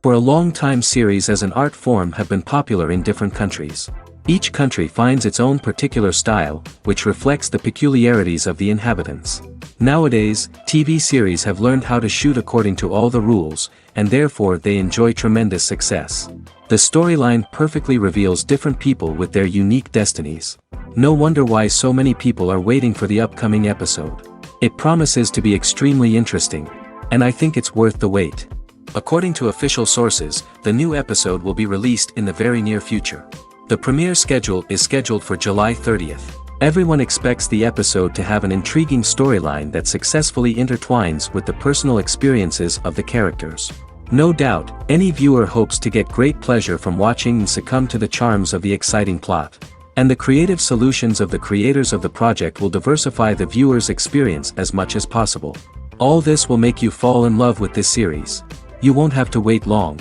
For a long time series as an art form have been popular in different countries. Each country finds its own particular style, which reflects the peculiarities of the inhabitants. Nowadays, TV series have learned how to shoot according to all the rules, and therefore they enjoy tremendous success. The storyline perfectly reveals different people with their unique destinies. No wonder why so many people are waiting for the upcoming episode. It promises to be extremely interesting, and I think it's worth the wait. According to official sources, the new episode will be released in the very near future. The premiere schedule is scheduled for July 30th. Everyone expects the episode to have an intriguing storyline that successfully intertwines with the personal experiences of the characters. No doubt, any viewer hopes to get great pleasure from watching and succumb to the charms of the exciting plot. And the creative solutions of the creators of the project will diversify the viewer's experience as much as possible. All this will make you fall in love with this series. You won't have to wait long.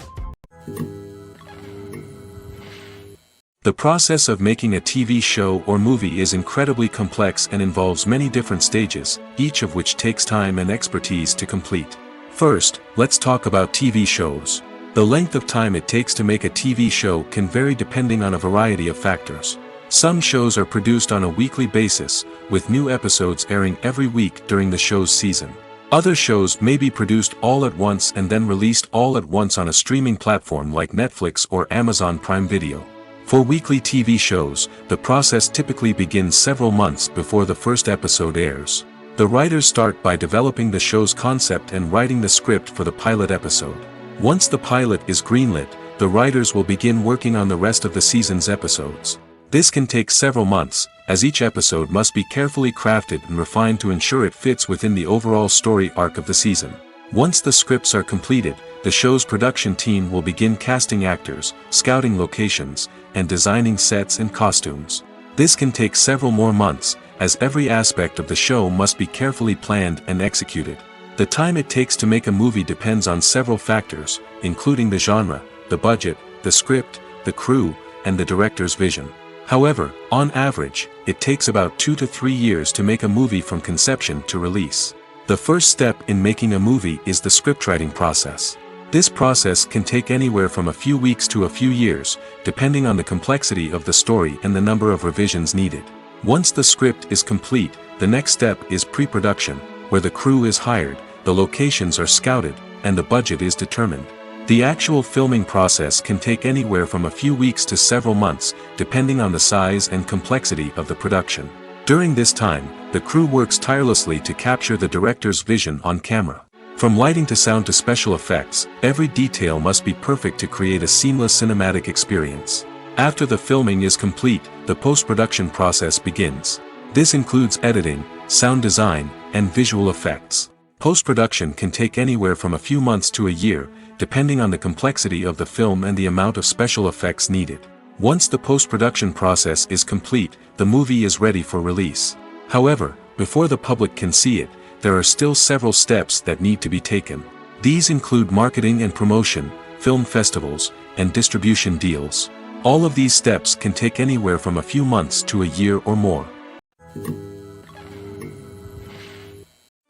The process of making a TV show or movie is incredibly complex and involves many different stages, each of which takes time and expertise to complete. First, let's talk about TV shows. The length of time it takes to make a TV show can vary depending on a variety of factors. Some shows are produced on a weekly basis, with new episodes airing every week during the show's season. Other shows may be produced all at once and then released all at once on a streaming platform like Netflix or Amazon Prime Video. For weekly TV shows, the process typically begins several months before the first episode airs. The writers start by developing the show's concept and writing the script for the pilot episode. Once the pilot is greenlit, the writers will begin working on the rest of the season's episodes. This can take several months, as each episode must be carefully crafted and refined to ensure it fits within the overall story arc of the season. Once the scripts are completed, the show's production team will begin casting actors, scouting locations, and designing sets and costumes. This can take several more months, as every aspect of the show must be carefully planned and executed. The time it takes to make a movie depends on several factors, including the genre, the budget, the script, the crew, and the director's vision. However, on average, it takes about 2 to 3 years to make a movie from conception to release. The first step in making a movie is the scriptwriting process. This process can take anywhere from a few weeks to a few years, depending on the complexity of the story and the number of revisions needed. Once the script is complete, the next step is pre-production, where the crew is hired, the locations are scouted, and the budget is determined. The actual filming process can take anywhere from a few weeks to several months, depending on the size and complexity of the production. During this time, the crew works tirelessly to capture the director's vision on camera. From lighting to sound to special effects, every detail must be perfect to create a seamless cinematic experience. After the filming is complete, the post-production process begins. This includes editing, sound design, and visual effects. Post-production can take anywhere from a few months to a year, depending on the complexity of the film and the amount of special effects needed. Once the post-production process is complete, the movie is ready for release. However, before the public can see it, there are still several steps that need to be taken. These include marketing and promotion, film festivals, and distribution deals. All of these steps can take anywhere from a few months to a year or more.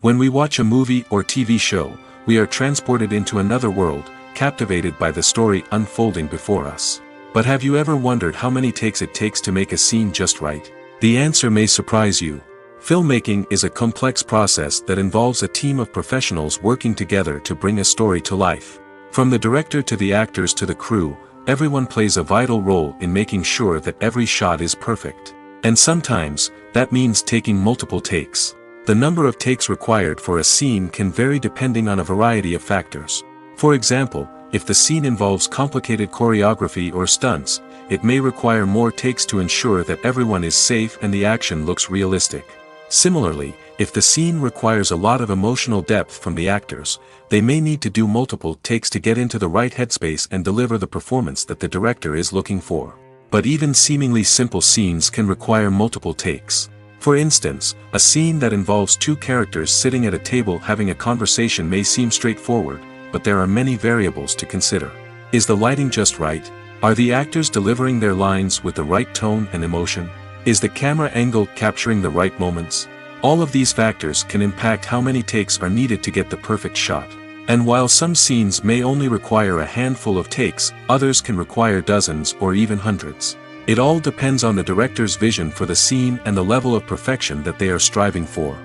When we watch a movie or TV show, we are transported into another world, captivated by the story unfolding before us. But have you ever wondered how many takes it takes to make a scene just right? The answer may surprise you. Filmmaking is a complex process that involves a team of professionals working together to bring a story to life. From the director to the actors to the crew, everyone plays a vital role in making sure that every shot is perfect. And sometimes, that means taking multiple takes. The number of takes required for a scene can vary depending on a variety of factors. For example, if the scene involves complicated choreography or stunts, it may require more takes to ensure that everyone is safe and the action looks realistic. Similarly, if the scene requires a lot of emotional depth from the actors, they may need to do multiple takes to get into the right headspace and deliver the performance that the director is looking for. But even seemingly simple scenes can require multiple takes. For instance, a scene that involves two characters sitting at a table having a conversation may seem straightforward, but there are many variables to consider. Is the lighting just right? Are the actors delivering their lines with the right tone and emotion? Is the camera angle capturing the right moments? All of these factors can impact how many takes are needed to get the perfect shot. And while some scenes may only require a handful of takes, others can require dozens or even hundreds. It all depends on the director's vision for the scene and the level of perfection that they are striving for.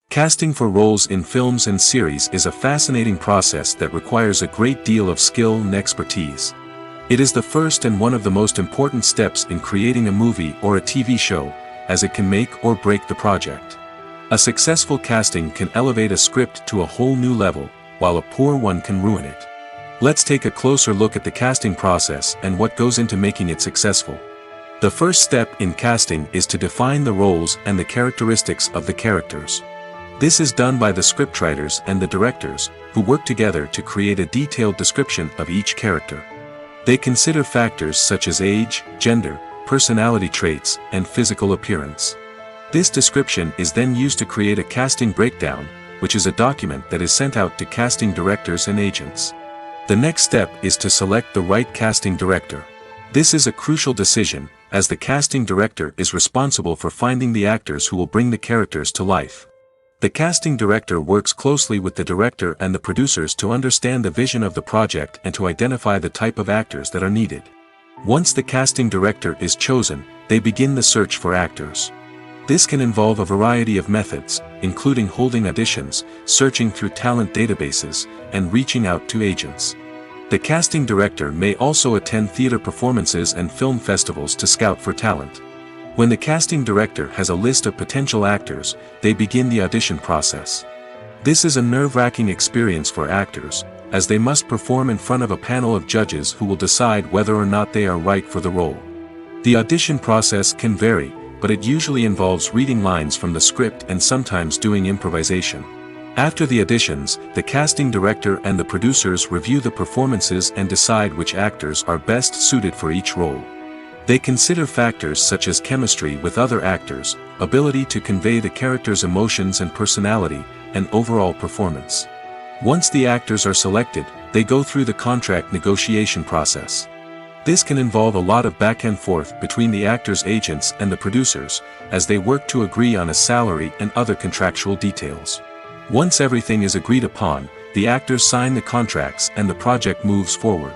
Casting for roles in films and series is a fascinating process that requires a great deal of skill and expertise. It is the first and one of the most important steps in creating a movie or a TV show, as it can make or break the project. A successful casting can elevate a script to a whole new level, while a poor one can ruin it. Let's take a closer look at the casting process and what goes into making it successful. The first step in casting is to define the roles and the characteristics of the characters. This is done by the scriptwriters and the directors, who work together to create a detailed description of each character. They consider factors such as age, gender, personality traits, and physical appearance. This description is then used to create a casting breakdown, which is a document that is sent out to casting directors and agents. The next step is to select the right casting director. This is a crucial decision, as the casting director is responsible for finding the actors who will bring the characters to life. The casting director works closely with the director and the producers to understand the vision of the project and to identify the type of actors that are needed. Once the casting director is chosen, they begin the search for actors. This can involve a variety of methods, including holding auditions, searching through talent databases, and reaching out to agents. The casting director may also attend theater performances and film festivals to scout for talent. When the casting director has a list of potential actors, they begin the audition process. This is a nerve-wracking experience for actors, as they must perform in front of a panel of judges who will decide whether or not they are right for the role. The audition process can vary, but it usually involves reading lines from the script and sometimes doing improvisation. After the auditions, the casting director and the producers review the performances and decide which actors are best suited for each role. They consider factors such as chemistry with other actors, ability to convey the character's emotions and personality, and overall performance. Once the actors are selected, they go through the contract negotiation process. This can involve a lot of back and forth between the actors' agents and the producers, as they work to agree on a salary and other contractual details. Once everything is agreed upon, the actors sign the contracts and the project moves forward.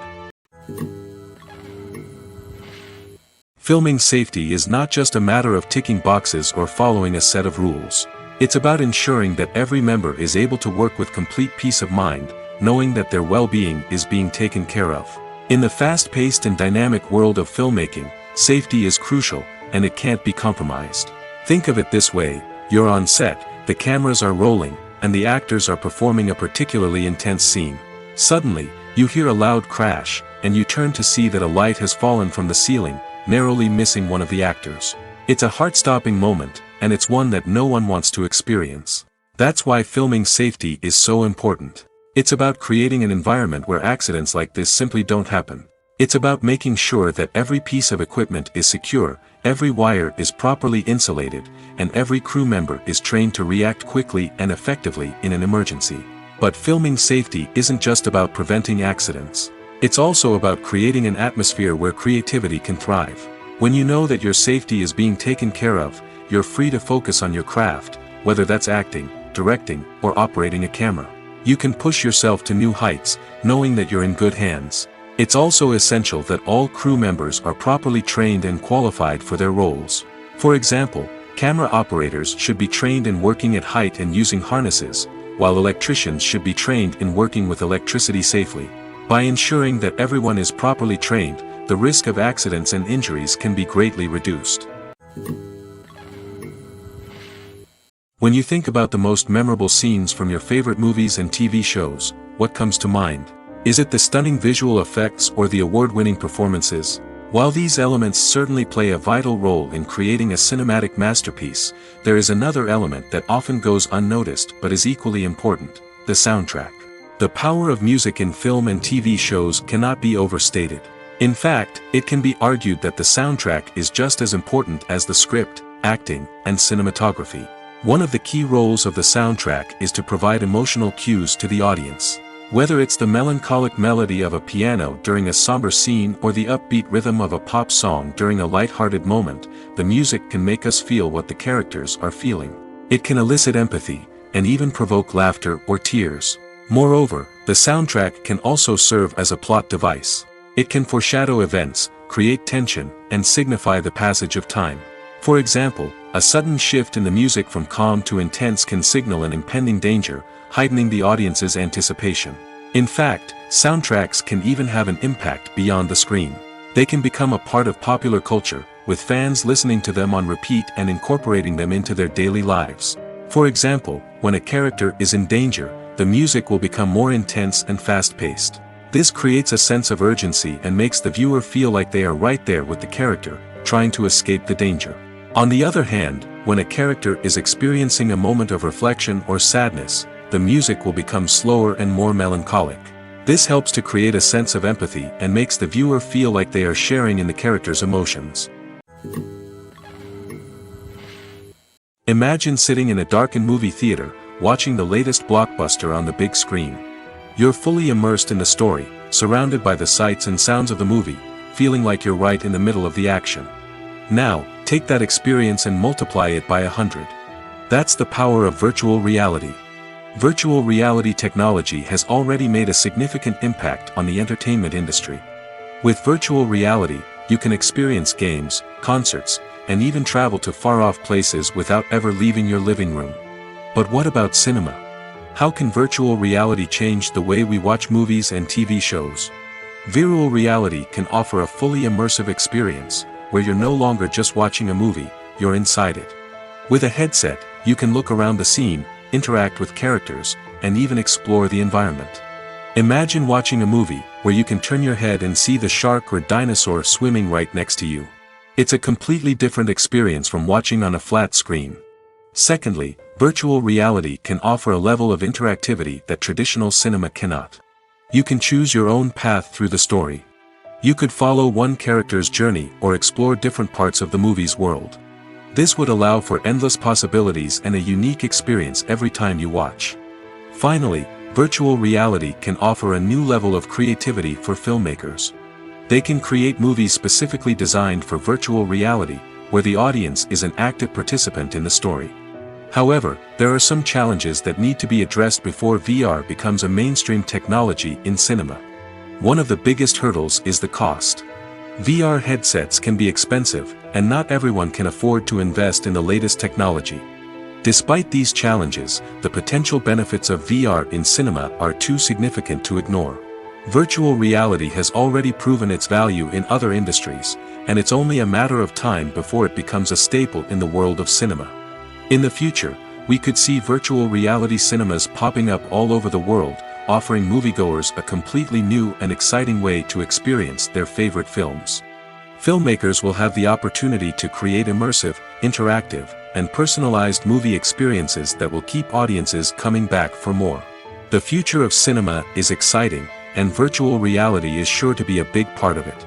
Filming safety is not just a matter of ticking boxes or following a set of rules. It's about ensuring that every member is able to work with complete peace of mind, knowing that their well-being is being taken care of. In the fast-paced and dynamic world of filmmaking, safety is crucial, and it can't be compromised. Think of it this way: you're on set, the cameras are rolling, and the actors are performing a particularly intense scene. Suddenly, you hear a loud crash, and you turn to see that a light has fallen from the ceiling, narrowly missing one of the actors. It's a heart-stopping moment, and it's one that no one wants to experience. That's why filming safety is so important. It's about creating an environment where accidents like this simply don't happen. It's about making sure that every piece of equipment is secure, every wire is properly insulated, and every crew member is trained to react quickly and effectively in an emergency. But filming safety isn't just about preventing accidents. It's also about creating an atmosphere where creativity can thrive. When you know that your safety is being taken care of, you're free to focus on your craft, whether that's acting, directing, or operating a camera. You can push yourself to new heights, knowing that you're in good hands. It's also essential that all crew members are properly trained and qualified for their roles. For example, camera operators should be trained in working at height and using harnesses, while electricians should be trained in working with electricity safely. By ensuring that everyone is properly trained, the risk of accidents and injuries can be greatly reduced. When you think about the most memorable scenes from your favorite movies and TV shows, what comes to mind? Is it the stunning visual effects or the award-winning performances? While these elements certainly play a vital role in creating a cinematic masterpiece, there is another element that often goes unnoticed but is equally important: the soundtrack. The power of music in film and TV shows cannot be overstated. In fact, it can be argued that the soundtrack is just as important as the script, acting, and cinematography. One of the key roles of the soundtrack is to provide emotional cues to the audience. Whether it's the melancholic melody of a piano during a somber scene or the upbeat rhythm of a pop song during a light-hearted moment, the music can make us feel what the characters are feeling. It can elicit empathy, and even provoke laughter or tears. Moreover, the soundtrack can also serve as a plot device. It can foreshadow events, create tension, and signify the passage of time. For example, a sudden shift in the music from calm to intense can signal an impending danger, heightening the audience's anticipation. In fact, soundtracks can even have an impact beyond the screen. They can become a part of popular culture, with fans listening to them on repeat and incorporating them into their daily lives. For example, when a character is in danger, the music will become more intense and fast-paced. This creates a sense of urgency and makes the viewer feel like they are right there with the character, trying to escape the danger. On the other hand, when a character is experiencing a moment of reflection or sadness, the music will become slower and more melancholic. This helps to create a sense of empathy and makes the viewer feel like they are sharing in the character's emotions. Imagine sitting in a darkened movie theater, watching the latest blockbuster on the big screen. You're fully immersed in the story, surrounded by the sights and sounds of the movie, feeling like you're right in the middle of the action. Now, take that experience and multiply it by 100. That's the power of virtual reality. Virtual reality technology has already made a significant impact on the entertainment industry. With virtual reality, you can experience games, concerts, and even travel to far-off places without ever leaving your living room. But what about cinema? How can virtual reality change the way we watch movies and TV shows? Virtual reality can offer a fully immersive experience, where you're no longer just watching a movie, you're inside it. With a headset, you can look around the scene, interact with characters, and even explore the environment. Imagine watching a movie, where you can turn your head and see the shark or dinosaur swimming right next to you. It's a completely different experience from watching on a flat screen. Secondly, virtual reality can offer a level of interactivity that traditional cinema cannot. You can choose your own path through the story. You could follow one character's journey or explore different parts of the movie's world. This would allow for endless possibilities and a unique experience every time you watch. Finally, virtual reality can offer a new level of creativity for filmmakers. They can create movies specifically designed for virtual reality, where the audience is an active participant in the story. However, there are some challenges that need to be addressed before VR becomes a mainstream technology in cinema. One of the biggest hurdles is the cost. VR headsets can be expensive, and not everyone can afford to invest in the latest technology. Despite these challenges, the potential benefits of VR in cinema are too significant to ignore. Virtual reality has already proven its value in other industries, and it's only a matter of time before it becomes a staple in the world of cinema. In the future, we could see virtual reality cinemas popping up all over the world, offering moviegoers a completely new and exciting way to experience their favorite films. Filmmakers will have the opportunity to create immersive, interactive, and personalized movie experiences that will keep audiences coming back for more. The future of cinema is exciting, and virtual reality is sure to be a big part of it.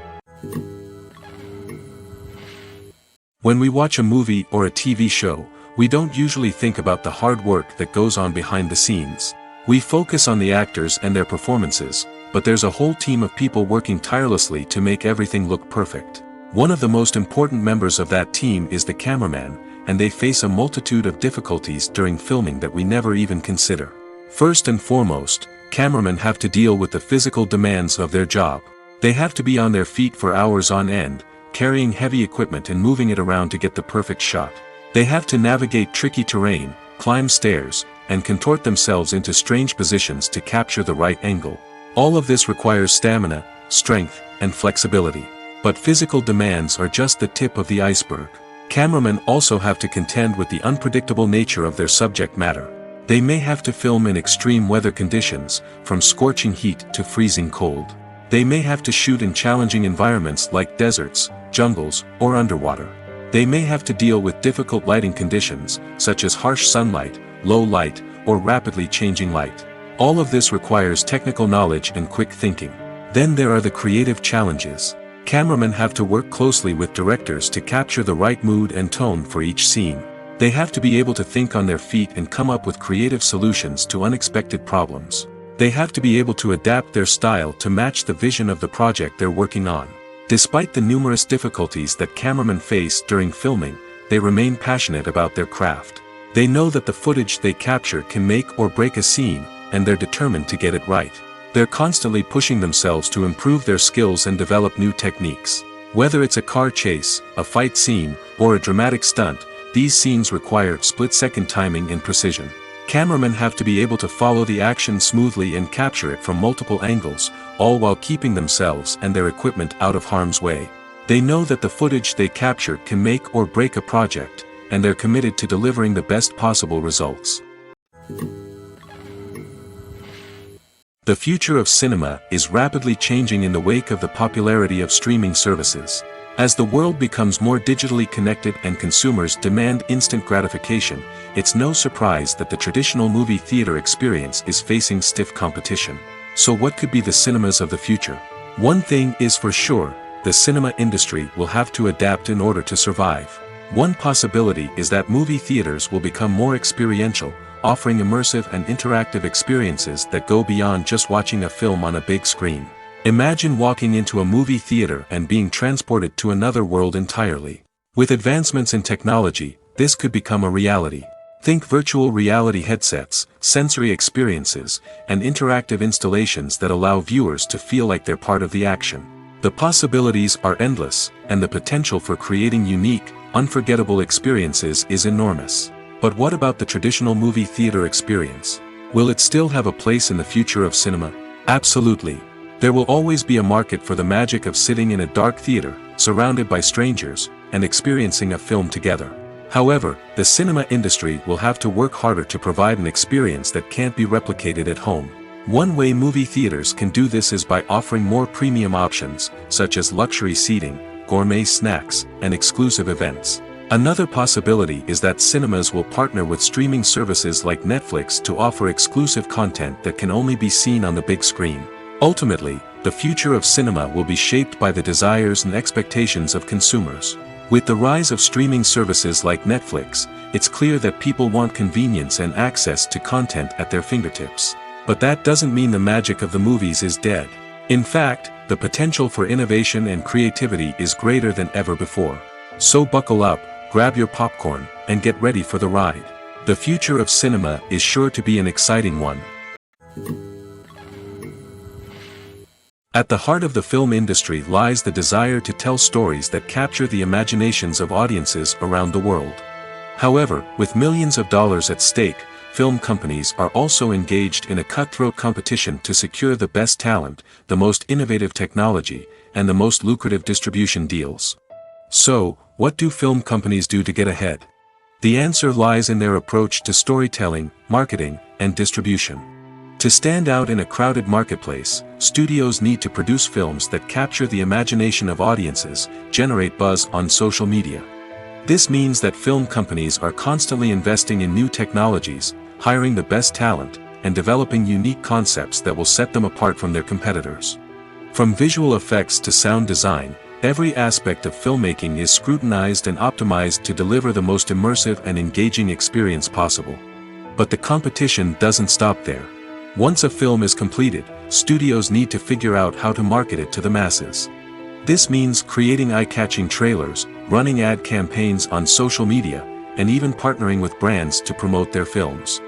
When we watch a movie or a TV show, we don't usually think about the hard work that goes on behind the scenes. We focus on the actors and their performances, but there's a whole team of people working tirelessly to make everything look perfect. One of the most important members of that team is the cameraman, and they face a multitude of difficulties during filming that we never even consider. First and foremost, cameramen have to deal with the physical demands of their job. They have to be on their feet for hours on end, carrying heavy equipment and moving it around to get the perfect shot. They have to navigate tricky terrain, climb stairs, and contort themselves into strange positions to capture the right angle. All of this requires stamina, strength, and flexibility. But physical demands are just the tip of the iceberg. Cameramen also have to contend with the unpredictable nature of their subject matter. They may have to film in extreme weather conditions, from scorching heat to freezing cold. They may have to shoot in challenging environments like deserts, jungles, or underwater. They may have to deal with difficult lighting conditions, such as harsh sunlight, low light, or rapidly changing light. All of this requires technical knowledge and quick thinking. Then there are the creative challenges. Cameramen have to work closely with directors to capture the right mood and tone for each scene. They have to be able to think on their feet and come up with creative solutions to unexpected problems. They have to be able to adapt their style to match the vision of the project they're working on. Despite the numerous difficulties that cameramen face during filming, they remain passionate about their craft. They know that the footage they capture can make or break a scene, and they're determined to get it right. They're constantly pushing themselves to improve their skills and develop new techniques. Whether it's a car chase, a fight scene, or a dramatic stunt, these scenes require split-second timing and precision. Cameramen have to be able to follow the action smoothly and capture it from multiple angles, all while keeping themselves and their equipment out of harm's way. They know that the footage they capture can make or break a project, and they're committed to delivering the best possible results. The future of cinema is rapidly changing in the wake of the popularity of streaming services. As the world becomes more digitally connected and consumers demand instant gratification, it's no surprise that the traditional movie theater experience is facing stiff competition. So what could be the cinemas of the future? One thing is for sure, the cinema industry will have to adapt in order to survive. One possibility is that movie theaters will become more experiential, offering immersive and interactive experiences that go beyond just watching a film on a big screen. Imagine walking into a movie theater and being transported to another world entirely. With advancements in technology, this could become a reality. Think virtual reality headsets, sensory experiences, and interactive installations that allow viewers to feel like they're part of the action. The possibilities are endless, and the potential for creating unique, unforgettable experiences is enormous. But what about the traditional movie theater experience? Will it still have a place in the future of cinema? Absolutely. There will always be a market for the magic of sitting in a dark theater, surrounded by strangers, and experiencing a film together. However, the cinema industry will have to work harder to provide an experience that can't be replicated at home. One way movie theaters can do this is by offering more premium options, such as luxury seating, gourmet snacks, and exclusive events. Another possibility is that cinemas will partner with streaming services like Netflix to offer exclusive content that can only be seen on the big screen. Ultimately, the future of cinema will be shaped by the desires and expectations of consumers. With the rise of streaming services like Netflix, it's clear that people want convenience and access to content at their fingertips. But that doesn't mean the magic of the movies is dead. In fact, the potential for innovation and creativity is greater than ever before. So buckle up, grab your popcorn, and get ready for the ride. The future of cinema is sure to be an exciting one. At the heart of the film industry lies the desire to tell stories that capture the imaginations of audiences around the world. However, with millions of dollars at stake, film companies are also engaged in a cutthroat competition to secure the best talent, the most innovative technology, and the most lucrative distribution deals. So, what do film companies do to get ahead? The answer lies in their approach to storytelling, marketing, and distribution. To stand out in a crowded marketplace, studios need to produce films that capture the imagination of audiences, generate buzz on social media. This means that film companies are constantly investing in new technologies, hiring the best talent, and developing unique concepts that will set them apart from their competitors. From visual effects to sound design, every aspect of filmmaking is scrutinized and optimized to deliver the most immersive and engaging experience possible. But the competition doesn't stop there. Once a film is completed, studios need to figure out how to market it to the masses. This means creating eye-catching trailers, running ad campaigns on social media, and even partnering with brands to promote their films.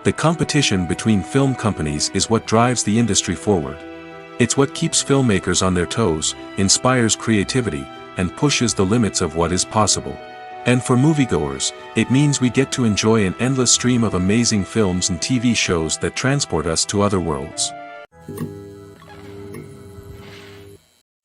The competition between film companies is what drives the industry forward. It's what keeps filmmakers on their toes, inspires creativity, and pushes the limits of what is possible. And for moviegoers, it means we get to enjoy an endless stream of amazing films and TV shows that transport us to other worlds.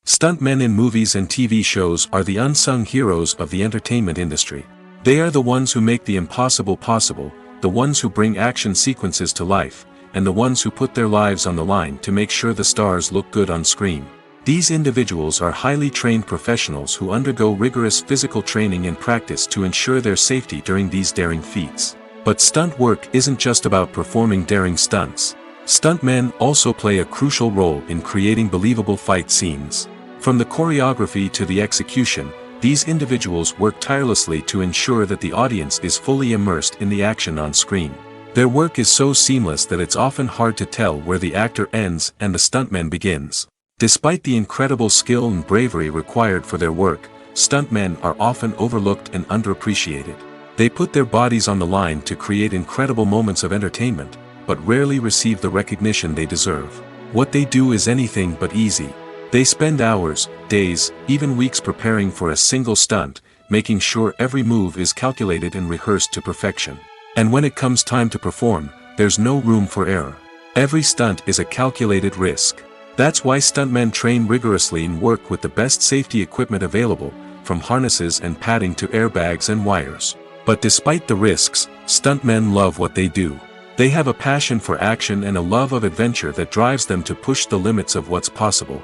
Stuntmen in movies and TV shows are the unsung heroes of the entertainment industry. They are the ones who make the impossible possible, the ones who bring action sequences to life, and the ones who put their lives on the line to make sure the stars look good on screen. These individuals are highly trained professionals who undergo rigorous physical training and practice to ensure their safety during these daring feats. But stunt work isn't just about performing daring stunts. Stuntmen also play a crucial role in creating believable fight scenes. From the choreography to the execution, these individuals work tirelessly to ensure that the audience is fully immersed in the action on screen. Their work is so seamless that it's often hard to tell where the actor ends and the stuntman begins. Despite the incredible skill and bravery required for their work, stuntmen are often overlooked and underappreciated. They put their bodies on the line to create incredible moments of entertainment, but rarely receive the recognition they deserve. What they do is anything but easy. They spend hours, days, even weeks preparing for a single stunt, making sure every move is calculated and rehearsed to perfection. And when it comes time to perform, there's no room for error. Every stunt is a calculated risk. That's why stuntmen train rigorously and work with the best safety equipment available, from harnesses and padding to airbags and wires. But despite the risks, stuntmen love what they do. They have a passion for action and a love of adventure that drives them to push the limits of what's possible.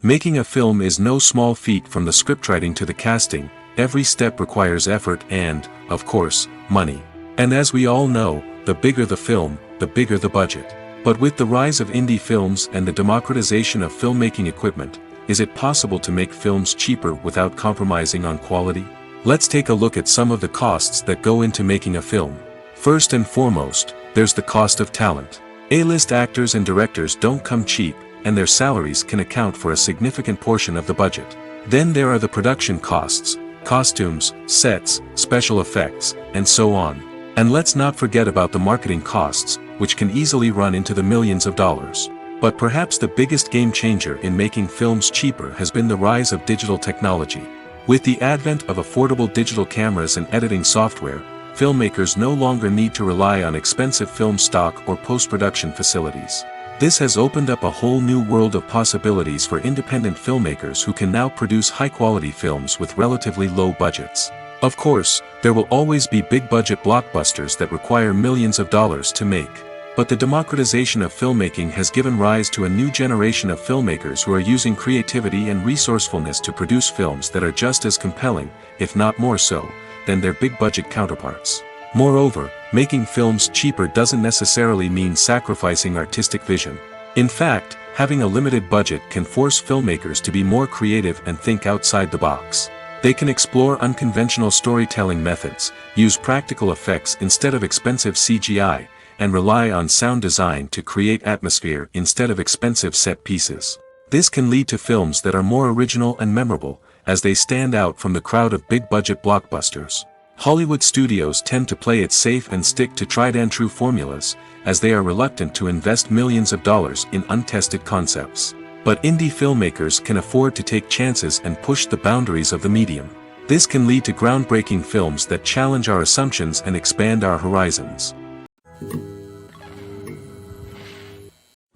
Making a film is no small feat. From the scriptwriting to the casting, every step requires effort and, of course, money. And as we all know, the bigger the film, the bigger the budget. But with the rise of indie films and the democratization of filmmaking equipment, is it possible to make films cheaper without compromising on quality? Let's take a look at some of the costs that go into making a film. First and foremost, there's the cost of talent. A-list actors and directors don't come cheap, and their salaries can account for a significant portion of the budget. Then there are the production costs, costumes, sets, special effects, and so on. And let's not forget about the marketing costs, which can easily run into the millions of dollars. But perhaps the biggest game changer in making films cheaper has been the rise of digital technology. With the advent of affordable digital cameras and editing software, filmmakers no longer need to rely on expensive film stock or post-production facilities. This has opened up a whole new world of possibilities for independent filmmakers who can now produce high-quality films with relatively low budgets. Of course, there will always be big-budget blockbusters that require millions of dollars to make. But the democratization of filmmaking has given rise to a new generation of filmmakers who are using creativity and resourcefulness to produce films that are just as compelling, if not more so, than their big-budget counterparts. Moreover, making films cheaper doesn't necessarily mean sacrificing artistic vision. In fact, having a limited budget can force filmmakers to be more creative and think outside the box. They can explore unconventional storytelling methods, use practical effects instead of expensive CGI, and rely on sound design to create atmosphere instead of expensive set pieces. This can lead to films that are more original and memorable, as they stand out from the crowd of big-budget blockbusters. Hollywood studios tend to play it safe and stick to tried-and-true formulas, as they are reluctant to invest millions of dollars in untested concepts. But indie filmmakers can afford to take chances and push the boundaries of the medium. This can lead to groundbreaking films that challenge our assumptions and expand our horizons.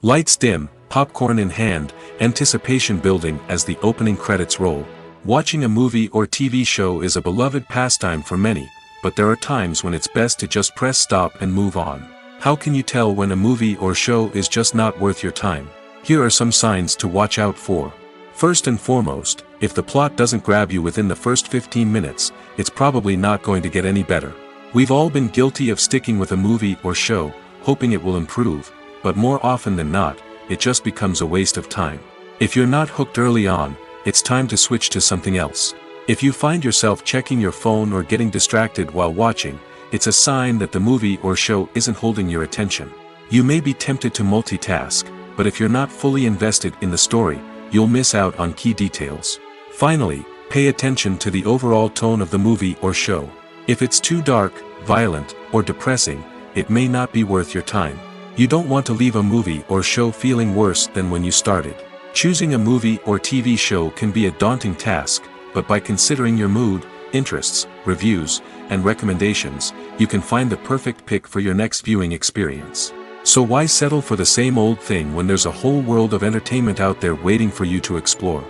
Lights dim, popcorn in hand, anticipation building as the opening credits roll. Watching a movie or TV show is a beloved pastime for many, but there are times when it's best to just press stop and move on. How can you tell when a movie or show is just not worth your time? Here are some signs to watch out for. First and foremost, if the plot doesn't grab you within the first 15 minutes, it's probably not going to get any better. We've all been guilty of sticking with a movie or show, hoping it will improve, but more often than not, it just becomes a waste of time. If you're not hooked early on, it's time to switch to something else. If you find yourself checking your phone or getting distracted while watching, it's a sign that the movie or show isn't holding your attention. You may be tempted to multitask, but if you're not fully invested in the story, you'll miss out on key details. Finally, pay attention to the overall tone of the movie or show. If it's too dark, violent, or depressing, it may not be worth your time. You don't want to leave a movie or show feeling worse than when you started. Choosing a movie or TV show can be a daunting task, but by considering your mood, interests, reviews, and recommendations, you can find the perfect pick for your next viewing experience. So why settle for the same old thing when there's a whole world of entertainment out there waiting for you to explore?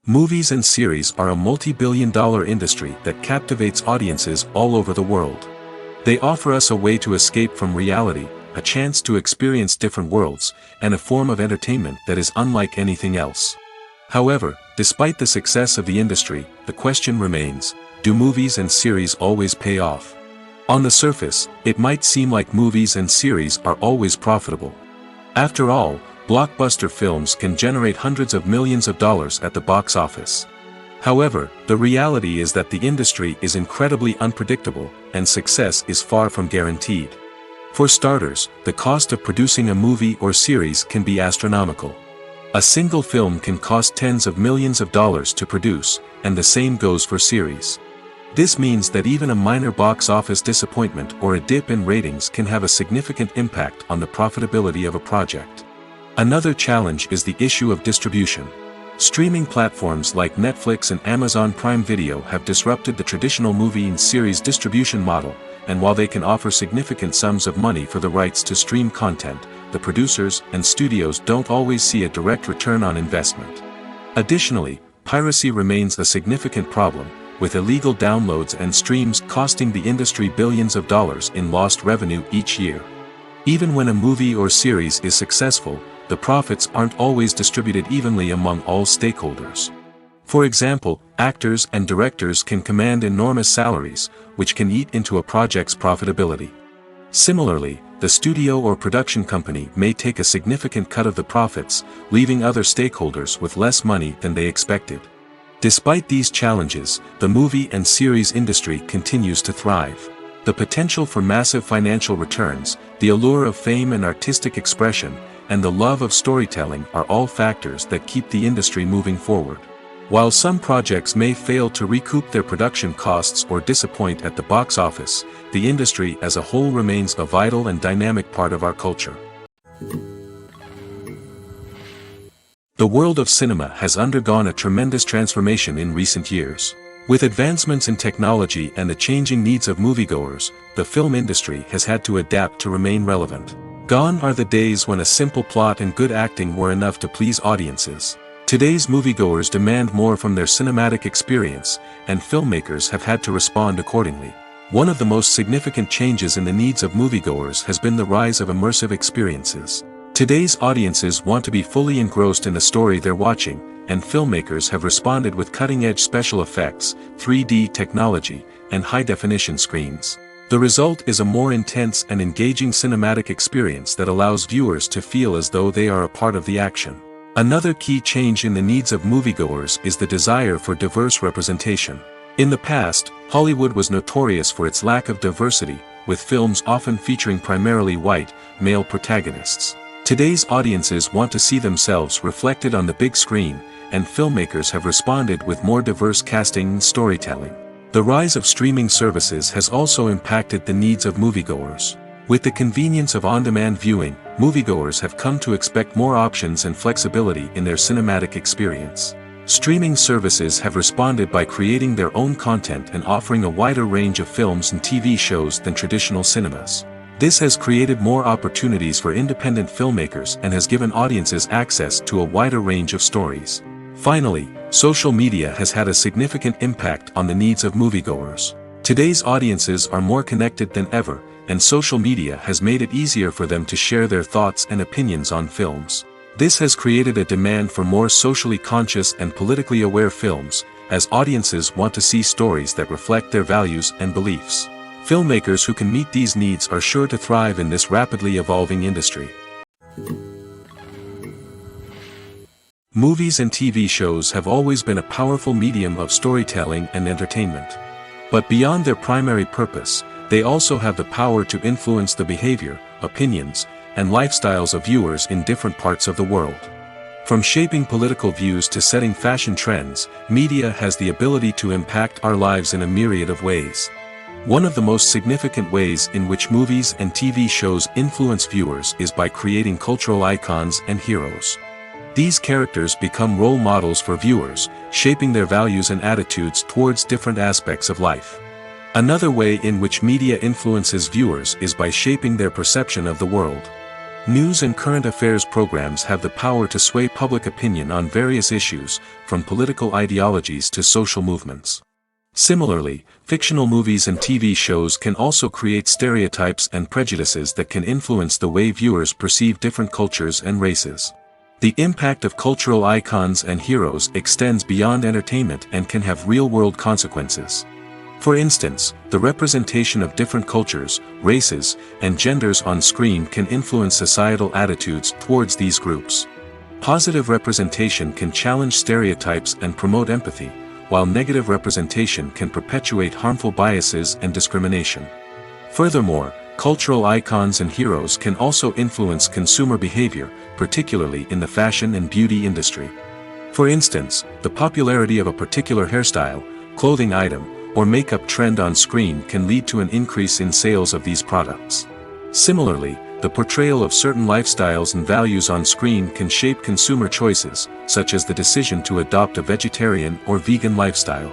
Movies and series are a multi-billion-dollar industry that captivates audiences all over the world. They offer us a way to escape from reality, a chance to experience different worlds, and a form of entertainment that is unlike anything else. However, despite the success of the industry, the question remains, do movies and series always pay off? On the surface, it might seem like movies and series are always profitable. After all, blockbuster films can generate hundreds of millions of dollars at the box office. However, the reality is that the industry is incredibly unpredictable, and success is far from guaranteed. For starters, the cost of producing a movie or series can be astronomical. A single film can cost tens of millions of dollars to produce, and the same goes for series. This means that even a minor box office disappointment or a dip in ratings can have a significant impact on the profitability of a project. Another challenge is the issue of distribution. Streaming platforms like Netflix and Amazon Prime Video have disrupted the traditional movie and series distribution model, and while they can offer significant sums of money for the rights to stream content, the producers and studios don't always see a direct return on investment. Additionally, piracy remains a significant problem, with illegal downloads and streams costing the industry billions of dollars in lost revenue each year. Even when a movie or series is successful, the profits aren't always distributed evenly among all stakeholders. For example, actors and directors can command enormous salaries, which can eat into a project's profitability. Similarly, the studio or production company may take a significant cut of the profits, leaving other stakeholders with less money than they expected. Despite these challenges, the movie and series industry continues to thrive. The potential for massive financial returns, the allure of fame and artistic expression, and the love of storytelling are all factors that keep the industry moving forward. While some projects may fail to recoup their production costs or disappoint at the box office, the industry as a whole remains a vital and dynamic part of our culture. The world of cinema has undergone a tremendous transformation in recent years. With advancements in technology and the changing needs of moviegoers, the film industry has had to adapt to remain relevant. Gone are the days when a simple plot and good acting were enough to please audiences. Today's moviegoers demand more from their cinematic experience, and filmmakers have had to respond accordingly. One of the most significant changes in the needs of moviegoers has been the rise of immersive experiences. Today's audiences want to be fully engrossed in the story they're watching, and filmmakers have responded with cutting-edge special effects, 3D technology, and high-definition screens. The result is a more intense and engaging cinematic experience that allows viewers to feel as though they are a part of the action. Another key change in the needs of moviegoers is the desire for diverse representation. In the past, Hollywood was notorious for its lack of diversity, with films often featuring primarily white, male protagonists. Today's audiences want to see themselves reflected on the big screen, and filmmakers have responded with more diverse casting and storytelling. The rise of streaming services has also impacted the needs of moviegoers. With the convenience of on-demand viewing, moviegoers have come to expect more options and flexibility in their cinematic experience. Streaming services have responded by creating their own content and offering a wider range of films and TV shows than traditional cinemas. This has created more opportunities for independent filmmakers and has given audiences access to a wider range of stories. Finally, social media has had a significant impact on the needs of moviegoers. Today's audiences are more connected than ever, and social media has made it easier for them to share their thoughts and opinions on films. This has created a demand for more socially conscious and politically aware films, as audiences want to see stories that reflect their values and beliefs. Filmmakers who can meet these needs are sure to thrive in this rapidly evolving industry. Movies and TV shows have always been a powerful medium of storytelling and entertainment. But beyond their primary purpose, they also have the power to influence the behavior, opinions, and lifestyles of viewers in different parts of the world. From shaping political views to setting fashion trends, media has the ability to impact our lives in a myriad of ways. One of the most significant ways in which movies and TV shows influence viewers is by creating cultural icons and heroes. These characters become role models for viewers, shaping their values and attitudes towards different aspects of life. Another way in which media influences viewers is by shaping their perception of the world. News and current affairs programs have the power to sway public opinion on various issues, from political ideologies to social movements. Similarly, fictional movies and TV shows can also create stereotypes and prejudices that can influence the way viewers perceive different cultures and races. The impact of cultural icons and heroes extends beyond entertainment and can have real-world consequences. For instance, the representation of different cultures, races, and genders on screen can influence societal attitudes towards these groups. Positive representation can challenge stereotypes and promote empathy, while negative representation can perpetuate harmful biases and discrimination. Furthermore, Cultural icons and heroes can also influence consumer behavior, particularly in the fashion and beauty industry. For instance, the popularity of a particular hairstyle, clothing item, or makeup trend on screen can lead to an increase in sales of these products. Similarly, the portrayal of certain lifestyles and values on screen can shape consumer choices, such as the decision to adopt a vegetarian or vegan lifestyle.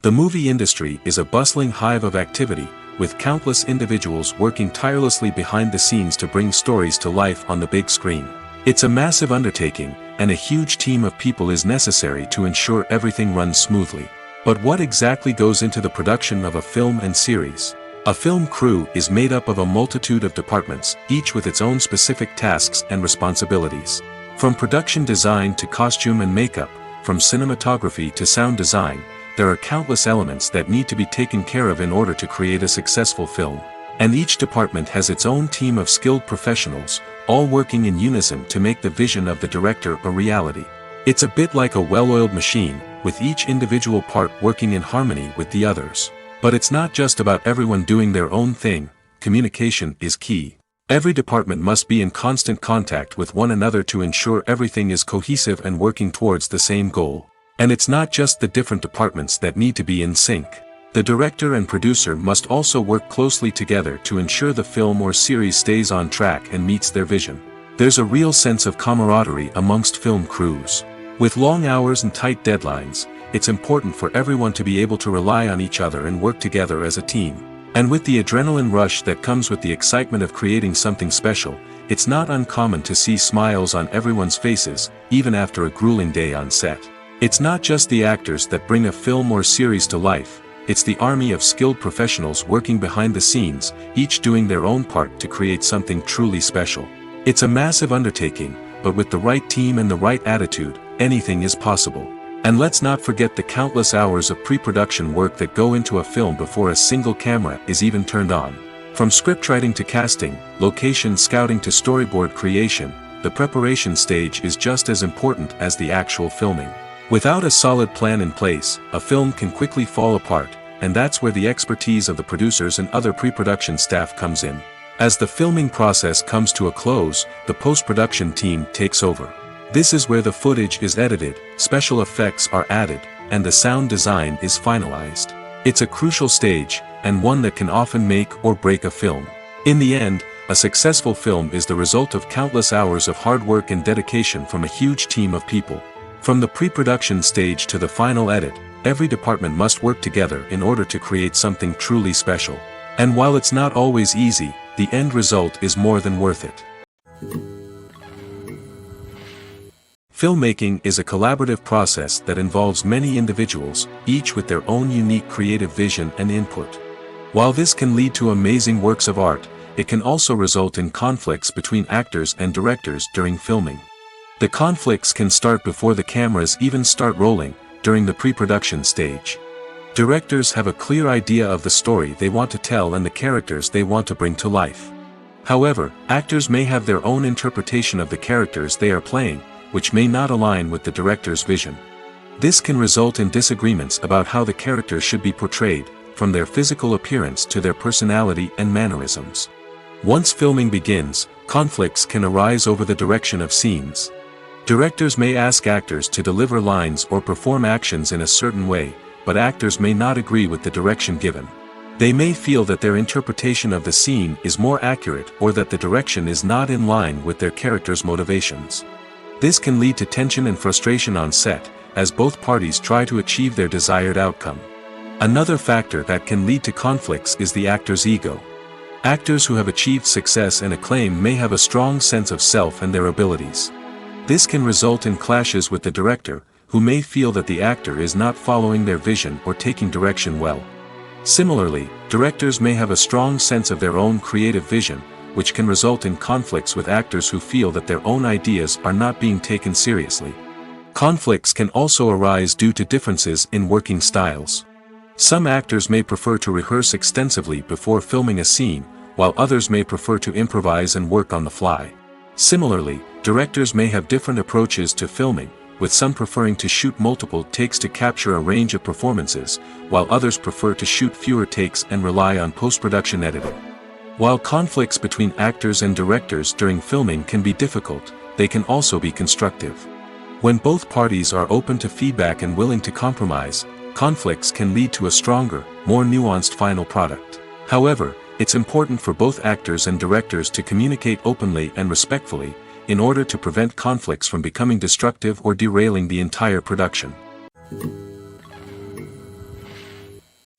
The movie industry is a bustling hive of activity, with countless individuals working tirelessly behind the scenes to bring stories to life on the big screen. It's a massive undertaking, and a huge team of people is necessary to ensure everything runs smoothly. But what exactly goes into the production of a film and series? A film crew is made up of a multitude of departments, each with its own specific tasks and responsibilities. From production design to costume and makeup, from cinematography to sound design, there are countless elements that need to be taken care of in order to create a successful film. And each department has its own team of skilled professionals, all working in unison to make the vision of the director a reality. It's a bit like a well-oiled machine, with each individual part working in harmony with the others. But it's not just about everyone doing their own thing. Communication is key. Every department must be in constant contact with one another to ensure everything is cohesive and working towards the same goal. And it's not just the different departments that need to be in sync. The director and producer must also work closely together to ensure the film or series stays on track and meets their vision. There's a real sense of camaraderie amongst film crews. With long hours and tight deadlines, it's important for everyone to be able to rely on each other and work together as a team. And with the adrenaline rush that comes with the excitement of creating something special, it's not uncommon to see smiles on everyone's faces, even after a grueling day on set. It's not just the actors that bring a film or series to life, it's the army of skilled professionals working behind the scenes, each doing their own part to create something truly special. It's a massive undertaking, but with the right team and the right attitude, anything is possible. And let's not forget the countless hours of pre-production work that go into a film before a single camera is even turned on. From scriptwriting to casting, location scouting to storyboard creation, the preparation stage is just as important as the actual filming. Without a solid plan in place, a film can quickly fall apart, and that's where the expertise of the producers and other pre-production staff comes in. As the filming process comes to a close, the post-production team takes over. This is where the footage is edited, special effects are added, and the sound design is finalized. It's a crucial stage, and one that can often make or break a film. In the end, a successful film is the result of countless hours of hard work and dedication from a huge team of people. From the pre-production stage to the final edit, every department must work together in order to create something truly special. And while it's not always easy, the end result is more than worth it. Filmmaking is a collaborative process that involves many individuals, each with their own unique creative vision and input. While this can lead to amazing works of art, it can also result in conflicts between actors and directors during filming. The conflicts can start before the cameras even start rolling, during the pre-production stage. Directors have a clear idea of the story they want to tell and the characters they want to bring to life. However, actors may have their own interpretation of the characters they are playing, which may not align with the director's vision. This can result in disagreements about how the characters should be portrayed, from their physical appearance to their personality and mannerisms. Once filming begins, conflicts can arise over the direction of scenes. Directors may ask actors to deliver lines or perform actions in a certain way, but actors may not agree with the direction given. They may feel that their interpretation of the scene is more accurate or that the direction is not in line with their character's motivations. This can lead to tension and frustration on set, as both parties try to achieve their desired outcome. Another factor that can lead to conflicts is the actor's ego. Actors who have achieved success and acclaim may have a strong sense of self and their abilities. This can result in clashes with the director, who may feel that the actor is not following their vision or taking direction well. Similarly, directors may have a strong sense of their own creative vision, which can result in conflicts with actors who feel that their own ideas are not being taken seriously. Conflicts can also arise due to differences in working styles. Some actors may prefer to rehearse extensively before filming a scene, while others may prefer to improvise and work on the fly. Similarly, directors may have different approaches to filming, with some preferring to shoot multiple takes to capture a range of performances, while others prefer to shoot fewer takes and rely on post-production editing. While conflicts between actors and directors during filming can be difficult, they can also be constructive. When both parties are open to feedback and willing to compromise, conflicts can lead to a stronger, more nuanced final product. However, it's important for both actors and directors to communicate openly and respectfully, in order to prevent conflicts from becoming destructive or derailing the entire production.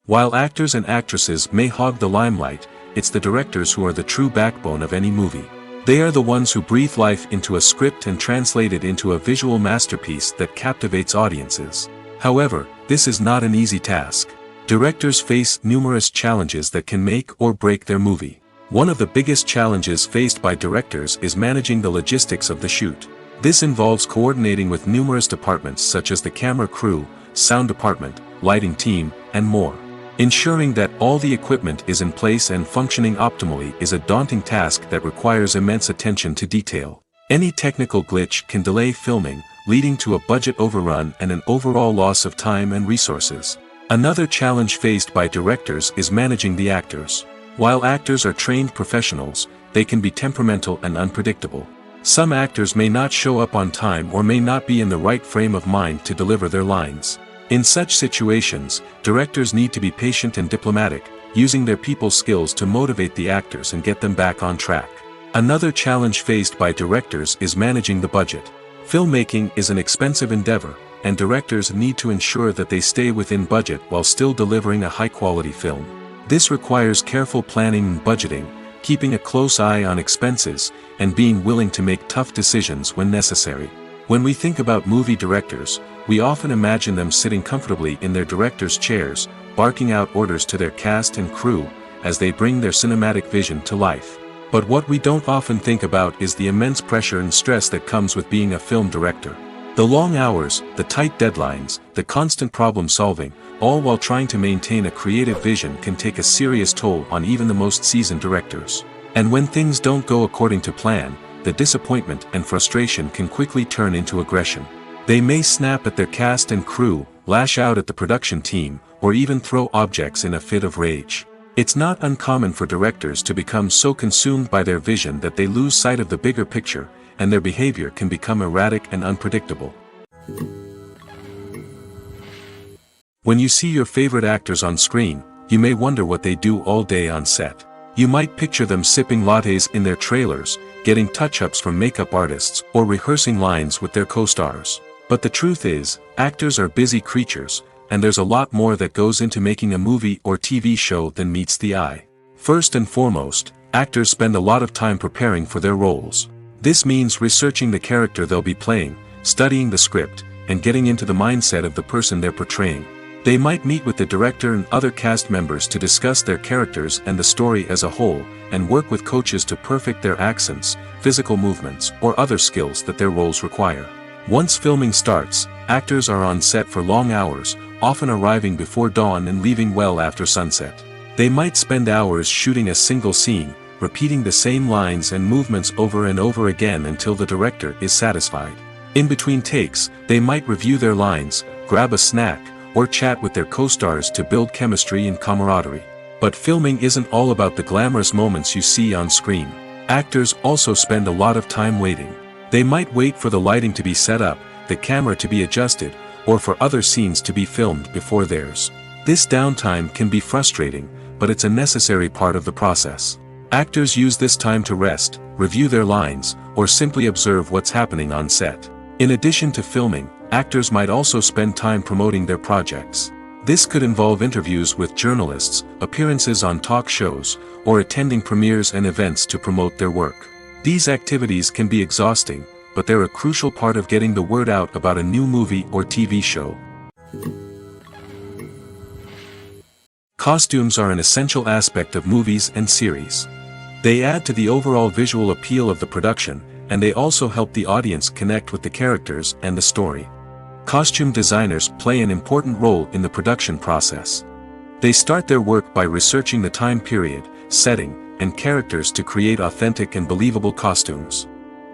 While actors and actresses may hog the limelight, it's the directors who are the true backbone of any movie. They are the ones who breathe life into a script and translate it into a visual masterpiece that captivates audiences. However, this is not an easy task. Directors face numerous challenges that can make or break their movie. One of the biggest challenges faced by directors is managing the logistics of the shoot. This involves coordinating with numerous departments such as the camera crew, sound department, lighting team, and more. Ensuring that all the equipment is in place and functioning optimally is a daunting task that requires immense attention to detail. Any technical glitch can delay filming, leading to a budget overrun and an overall loss of time and resources. Another challenge faced by directors is managing the actors. While actors are trained professionals, they can be temperamental and unpredictable. Some actors may not show up on time or may not be in the right frame of mind to deliver their lines. In such situations, directors need to be patient and diplomatic, using their people skills to motivate the actors and get them back on track. Another challenge faced by directors is managing the budget. Filmmaking is an expensive endeavor, and directors need to ensure that they stay within budget while still delivering a high-quality film. This requires careful planning and budgeting, keeping a close eye on expenses, and being willing to make tough decisions when necessary. When we think about movie directors, we often imagine them sitting comfortably in their director's chairs, barking out orders to their cast and crew, as they bring their cinematic vision to life. But what we don't often think about is the immense pressure and stress that comes with being a film director. The long hours, the tight deadlines, the constant problem solving, all while trying to maintain a creative vision can take a serious toll on even the most seasoned directors. And when things don't go according to plan, the disappointment and frustration can quickly turn into aggression. They may snap at their cast and crew, lash out at the production team, or even throw objects in a fit of rage. It's not uncommon for directors to become so consumed by their vision that they lose sight of the bigger picture, and their behavior can become erratic and unpredictable. When you see your favorite actors on screen, you may wonder what they do all day on set. You might picture them sipping lattes in their trailers, getting touch-ups from makeup artists, or rehearsing lines with their co-stars. But the truth is, actors are busy creatures, and there's a lot more that goes into making a movie or TV show than meets the eye. First and foremost, actors spend a lot of time preparing for their roles. This means researching the character they'll be playing, studying the script, and getting into the mindset of the person they're portraying. They might meet with the director and other cast members to discuss their characters and the story as a whole, and work with coaches to perfect their accents, physical movements, or other skills that their roles require. Once filming starts, actors are on set for long hours, often arriving before dawn and leaving well after sunset. They might spend hours shooting a single scene, repeating the same lines and movements over and over again until the director is satisfied. In between takes, they might review their lines, grab a snack, or chat with their co-stars to build chemistry and camaraderie. But filming isn't all about the glamorous moments you see on screen. Actors also spend a lot of time waiting. They might wait for the lighting to be set up, the camera to be adjusted, or for other scenes to be filmed before theirs. This downtime can be frustrating, but it's a necessary part of the process. Actors use this time to rest, review their lines, or simply observe what's happening on set. In addition to filming, actors might also spend time promoting their projects. This could involve interviews with journalists, appearances on talk shows, or attending premieres and events to promote their work. These activities can be exhausting, but they're a crucial part of getting the word out about a new movie or TV show. Costumes are an essential aspect of movies and series. They add to the overall visual appeal of the production, and they also help the audience connect with the characters and the story. Costume designers play an important role in the production process. They start their work by researching the time period, setting, and characters to create authentic and believable costumes.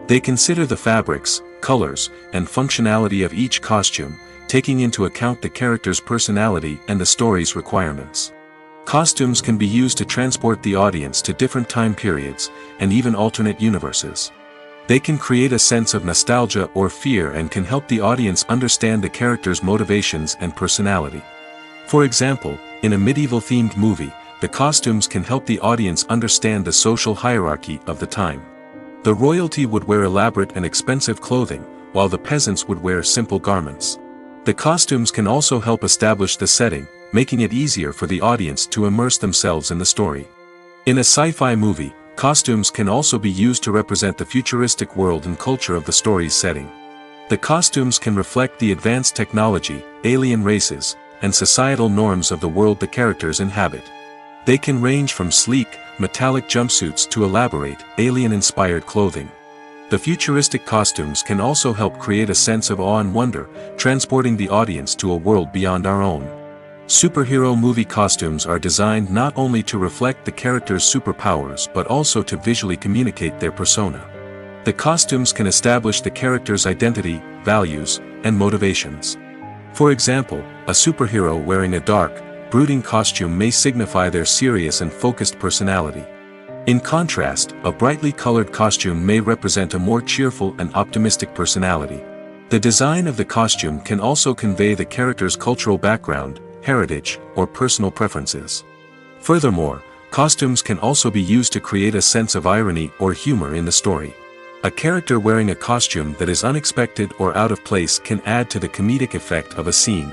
They consider the fabrics, colors, and functionality of each costume, taking into account the character's personality and the story's requirements. Costumes can be used to transport the audience to different time periods, and even alternate universes. They can create a sense of nostalgia or fear and can help the audience understand the character's motivations and personality. For example, in a medieval-themed movie, the costumes can help the audience understand the social hierarchy of the time. The royalty would wear elaborate and expensive clothing, while the peasants would wear simple garments. The costumes can also help establish the setting, making it easier for the audience to immerse themselves in the story. In a sci-fi movie, costumes can also be used to represent the futuristic world and culture of the story's setting. The costumes can reflect the advanced technology, alien races, and societal norms of the world the characters inhabit. They can range from sleek, metallic jumpsuits to elaborate, alien-inspired clothing. The futuristic costumes can also help create a sense of awe and wonder, transporting the audience to a world beyond our own. Superhero movie costumes are designed not only to reflect the character's superpowers but also to visually communicate their persona. The costumes can establish the character's identity, values, and motivations. For example, a superhero wearing a dark, brooding costume may signify their serious and focused personality. In contrast, a brightly colored costume may represent a more cheerful and optimistic personality. The design of the costume can also convey the character's cultural background, heritage, or personal preferences. Furthermore, costumes can also be used to create a sense of irony or humor in the story. A character wearing a costume that is unexpected or out of place can add to the comedic effect of a scene.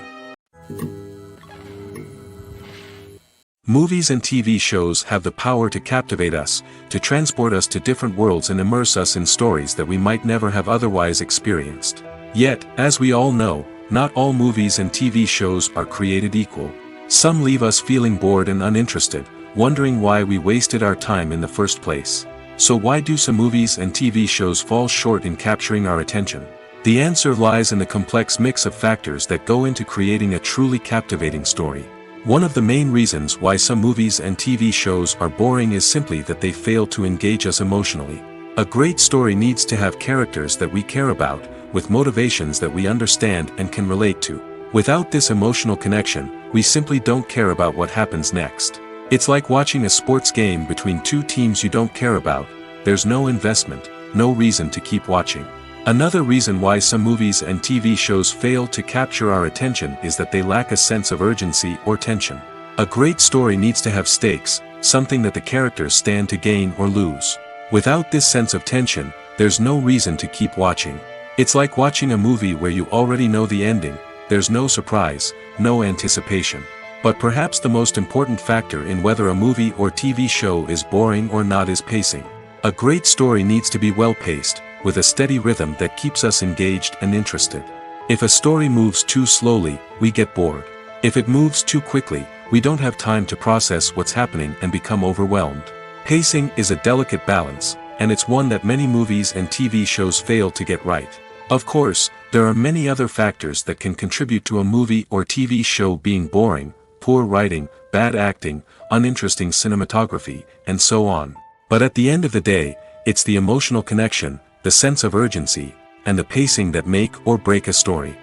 Movies and TV shows have the power to captivate us, to transport us to different worlds and immerse us in stories that we might never have otherwise experienced. Yet, as we all know, not all movies and TV shows are created equal. Some leave us feeling bored and uninterested, wondering why we wasted our time in the first place. So why do some movies and TV shows fall short in capturing our attention? The answer lies in the complex mix of factors that go into creating a truly captivating story. One of the main reasons why some movies and TV shows are boring is simply that they fail to engage us emotionally. A great story needs to have characters that we care about, with motivations that we understand and can relate to. Without this emotional connection, we simply don't care about what happens next. It's like watching a sports game between two teams you don't care about. There's no investment, no reason to keep watching. Another reason why some movies and TV shows fail to capture our attention is that they lack a sense of urgency or tension. A great story needs to have stakes, something that the characters stand to gain or lose. Without this sense of tension, there's no reason to keep watching. It's like watching a movie where you already know the ending. There's no surprise, no anticipation. But perhaps the most important factor in whether a movie or TV show is boring or not is pacing. A great story needs to be well-paced, with a steady rhythm that keeps us engaged and interested. If a story moves too slowly, we get bored. If it moves too quickly, we don't have time to process what's happening and become overwhelmed. Pacing is a delicate balance, and it's one that many movies and TV shows fail to get right. Of course, there are many other factors that can contribute to a movie or TV show being boring: poor writing, bad acting, uninteresting cinematography, and so on. But at the end of the day, it's the emotional connection, the sense of urgency, and the pacing that make or break a story.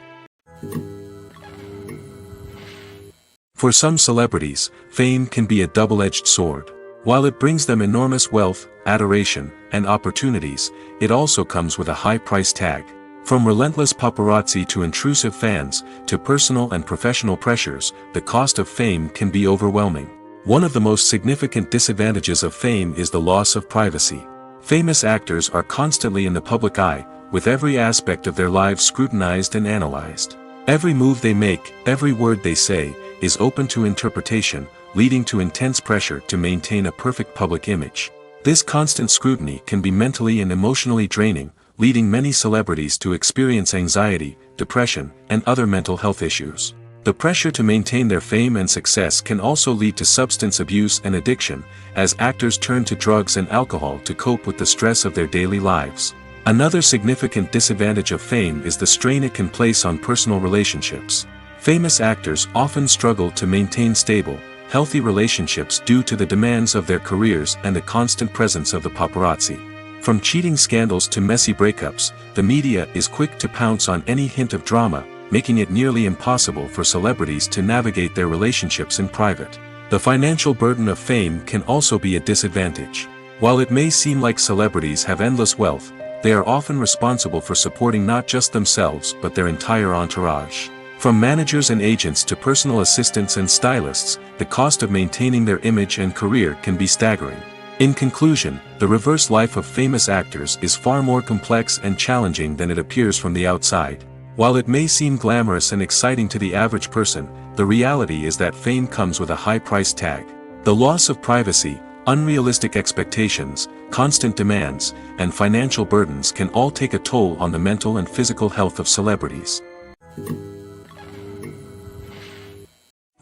For some celebrities, fame can be a double-edged sword. While it brings them enormous wealth, adoration, and opportunities, it also comes with a high price tag. From relentless paparazzi to intrusive fans, to personal and professional pressures, the cost of fame can be overwhelming. One of the most significant disadvantages of fame is the loss of privacy. Famous actors are constantly in the public eye, with every aspect of their lives scrutinized and analyzed. Every move they make, every word they say, is open to interpretation, leading to intense pressure to maintain a perfect public image. This constant scrutiny can be mentally and emotionally draining, leading many celebrities to experience anxiety, depression, and other mental health issues. The pressure to maintain their fame and success can also lead to substance abuse and addiction, as actors turn to drugs and alcohol to cope with the stress of their daily lives. Another significant disadvantage of fame is the strain it can place on personal relationships. Famous actors often struggle to maintain stable, healthy relationships due to the demands of their careers and the constant presence of the paparazzi. From cheating scandals to messy breakups, the media is quick to pounce on any hint of drama, making it nearly impossible for celebrities to navigate their relationships in private. The financial burden of fame can also be a disadvantage. While it may seem like celebrities have endless wealth, they are often responsible for supporting not just themselves but their entire entourage. From managers and agents to personal assistants and stylists, the cost of maintaining their image and career can be staggering. In conclusion, the reverse life of famous actors is far more complex and challenging than it appears from the outside. While it may seem glamorous and exciting to the average person, the reality is that fame comes with a high price tag. The loss of privacy, unrealistic expectations, constant demands, and financial burdens can all take a toll on the mental and physical health of celebrities.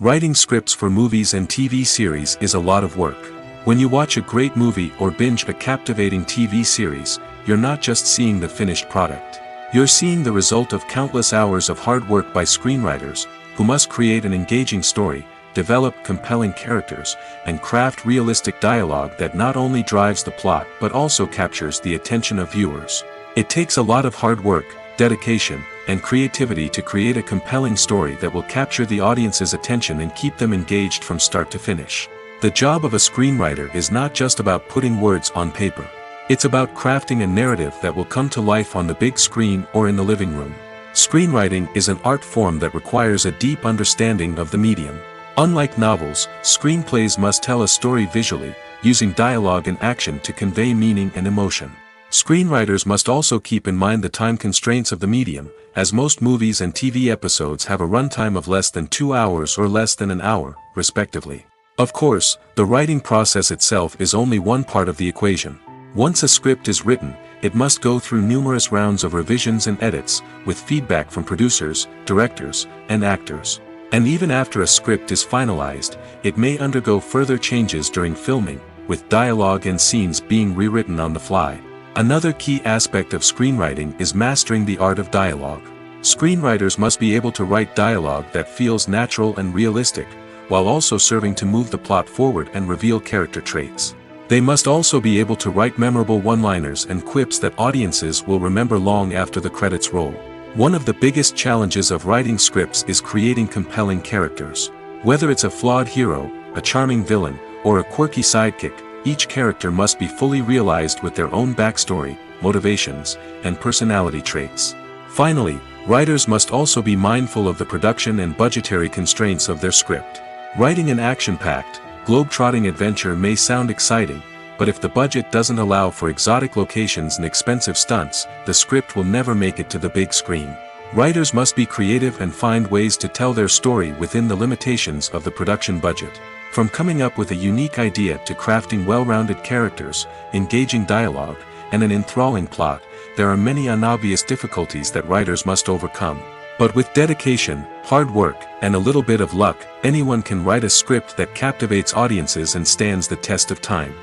Writing scripts for movies and TV series is a lot of work. When you watch a great movie or binge a captivating TV series, you're not just seeing the finished product. You're seeing the result of countless hours of hard work by screenwriters, who must create an engaging story, develop compelling characters, and craft realistic dialogue that not only drives the plot but also captures the attention of viewers. It takes a lot of hard work, dedication, and creativity to create a compelling story that will capture the audience's attention and keep them engaged from start to finish. The job of a screenwriter is not just about putting words on paper. It's about crafting a narrative that will come to life on the big screen or in the living room. Screenwriting is an art form that requires a deep understanding of the medium. Unlike novels, screenplays must tell a story visually, using dialogue and action to convey meaning and emotion. Screenwriters must also keep in mind the time constraints of the medium, as most movies and TV episodes have a runtime of less than 2 hours or less than an hour, respectively. Of course, the writing process itself is only one part of the equation. Once a script is written, it must go through numerous rounds of revisions and edits, with feedback from producers, directors, and actors. And even after a script is finalized, it may undergo further changes during filming, with dialogue and scenes being rewritten on the fly. Another key aspect of screenwriting is mastering the art of dialogue. Screenwriters must be able to write dialogue that feels natural and realistic, while also serving to move the plot forward and reveal character traits. They must also be able to write memorable one-liners and quips that audiences will remember long after the credits roll. One of the biggest challenges of writing scripts is creating compelling characters. Whether it's a flawed hero, a charming villain, or a quirky sidekick, each character must be fully realized with their own backstory, motivations, and personality traits. Finally, writers must also be mindful of the production and budgetary constraints of their script. Writing an action-packed, globe-trotting adventure may sound exciting, but if the budget doesn't allow for exotic locations and expensive stunts, the script will never make it to the big screen. Writers must be creative and find ways to tell their story within the limitations of the production budget. From coming up with a unique idea to crafting well-rounded characters, engaging dialogue, and an enthralling plot, there are many unobvious difficulties that writers must overcome. But with dedication, hard work, and a little bit of luck, anyone can write a script that captivates audiences and stands the test of time.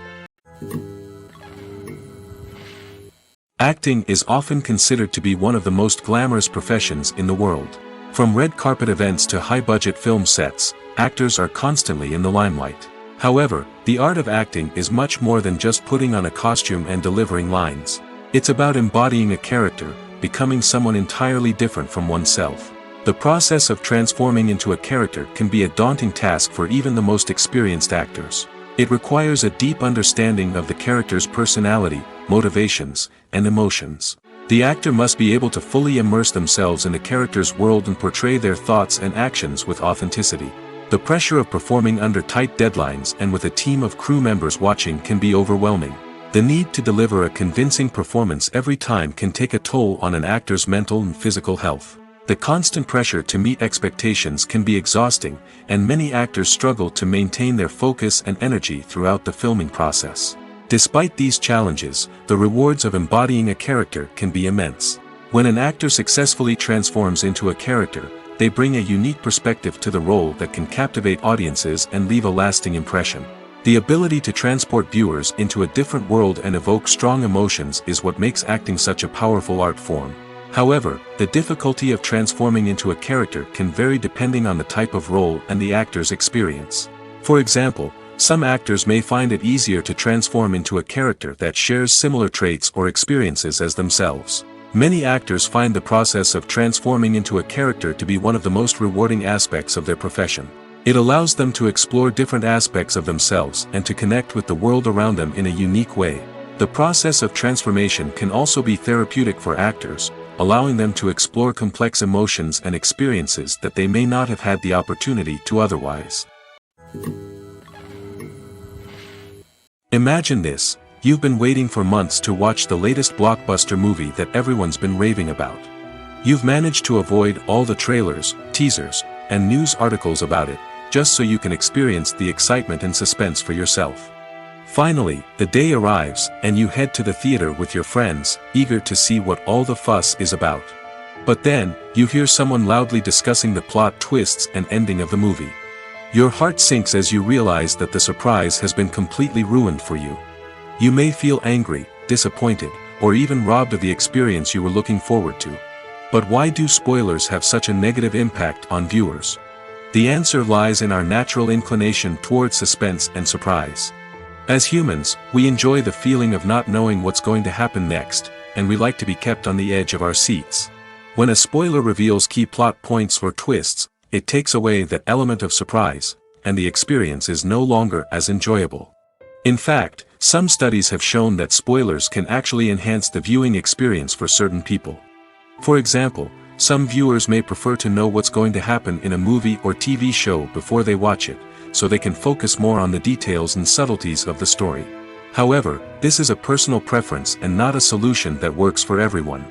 Acting is often considered to be one of the most glamorous professions in the world. From red carpet events to high-budget film sets, actors are constantly in the limelight. However, the art of acting is much more than just putting on a costume and delivering lines. It's about embodying a character, becoming someone entirely different from oneself. The process of transforming into a character can be a daunting task for even the most experienced actors. It requires a deep understanding of the character's personality, motivations, and emotions. The actor must be able to fully immerse themselves in the character's world and portray their thoughts and actions with authenticity. The pressure of performing under tight deadlines and with a team of crew members watching can be overwhelming. The need to deliver a convincing performance every time can take a toll on an actor's mental and physical health. The constant pressure to meet expectations can be exhausting, and many actors struggle to maintain their focus and energy throughout the filming process. Despite these challenges, the rewards of embodying a character can be immense. When an actor successfully transforms into a character, they bring a unique perspective to the role that can captivate audiences and leave a lasting impression. The ability to transport viewers into a different world and evoke strong emotions is what makes acting such a powerful art form. However, the difficulty of transforming into a character can vary depending on the type of role and the actor's experience. For example, Some actors may find it easier to transform into a character that shares similar traits or experiences as themselves. Many actors find the process of transforming into a character to be one of the most rewarding aspects of their profession. It allows them to explore different aspects of themselves and to connect with the world around them in a unique way. The process of transformation can also be therapeutic for actors, allowing them to explore complex emotions and experiences that they may not have had the opportunity to otherwise. Imagine this: you've been waiting for months to watch the latest blockbuster movie that everyone's been raving about. You've managed to avoid all the trailers, teasers, and news articles about it, just so you can experience the excitement and suspense for yourself. Finally, the day arrives, and you head to the theater with your friends, eager to see what all the fuss is about. But then, you hear someone loudly discussing the plot twists and ending of the movie. Your heart sinks as you realize that the surprise has been completely ruined for you. You may feel angry, disappointed, or even robbed of the experience you were looking forward to. But why do spoilers have such a negative impact on viewers? The answer lies in our natural inclination towards suspense and surprise. As humans, we enjoy the feeling of not knowing what's going to happen next, and we like to be kept on the edge of our seats. When a spoiler reveals key plot points or twists, it takes away that element of surprise, and the experience is no longer as enjoyable. In fact, some studies have shown that spoilers can actually enhance the viewing experience for certain people. For example, some viewers may prefer to know what's going to happen in a movie or TV show before they watch it, so they can focus more on the details and subtleties of the story. However, this is a personal preference and not a solution that works for everyone.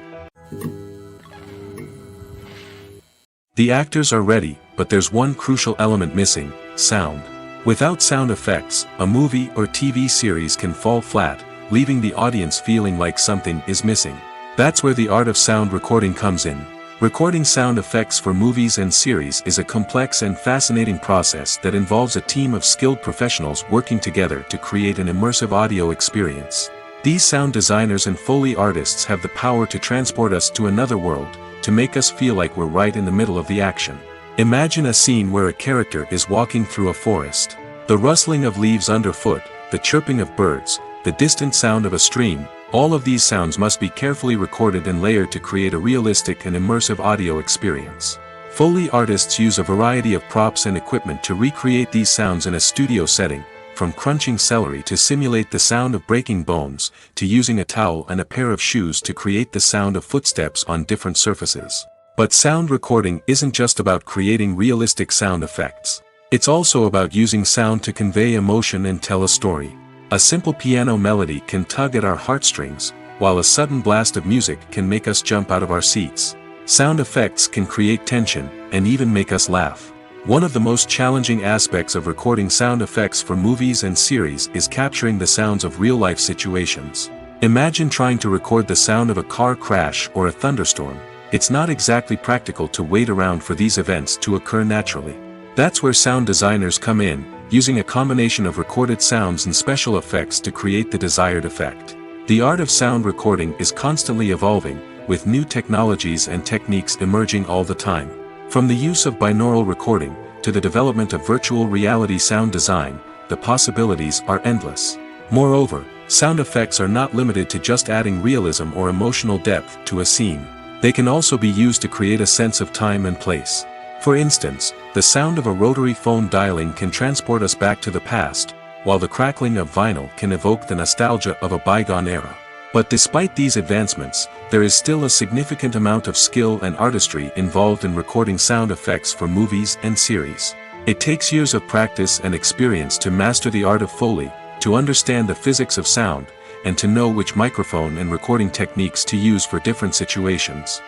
The actors are ready, but there's one crucial element missing: sound. Without sound effects, a movie or TV series can fall flat, leaving the audience feeling like something is missing. That's where the art of sound recording comes in. Recording sound effects for movies and series is a complex and fascinating process that involves a team of skilled professionals working together to create an immersive audio experience. These sound designers and Foley artists have the power to transport us to another world, to make us feel like we're right in the middle of the action. Imagine a scene where a character is walking through a forest. The rustling of leaves underfoot, the chirping of birds, the distant sound of a stream, all of these sounds must be carefully recorded and layered to create a realistic and immersive audio experience. Foley artists use a variety of props and equipment to recreate these sounds in a studio setting, from crunching celery to simulate the sound of breaking bones, to using a towel and a pair of shoes to create the sound of footsteps on different surfaces. But sound recording isn't just about creating realistic sound effects. It's also about using sound to convey emotion and tell a story. A simple piano melody can tug at our heartstrings, while a sudden blast of music can make us jump out of our seats. Sound effects can create tension, and even make us laugh. One of the most challenging aspects of recording sound effects for movies and series is capturing the sounds of real-life situations. Imagine trying to record the sound of a car crash or a thunderstorm. It's not exactly practical to wait around for these events to occur naturally. That's where sound designers come in, using a combination of recorded sounds and special effects to create the desired effect. The art of sound recording is constantly evolving, with new technologies and techniques emerging all the time. From the use of binaural recording, to the development of virtual reality sound design, the possibilities are endless. Moreover, sound effects are not limited to just adding realism or emotional depth to a scene. They can also be used to create a sense of time and place. For instance, the sound of a rotary phone dialing can transport us back to the past, while the crackling of vinyl can evoke the nostalgia of a bygone era. But despite these advancements, there is still a significant amount of skill and artistry involved in recording sound effects for movies and series. It takes years of practice and experience to master the art of Foley, to understand the physics of sound, and to know which microphone and recording techniques to use for different situations.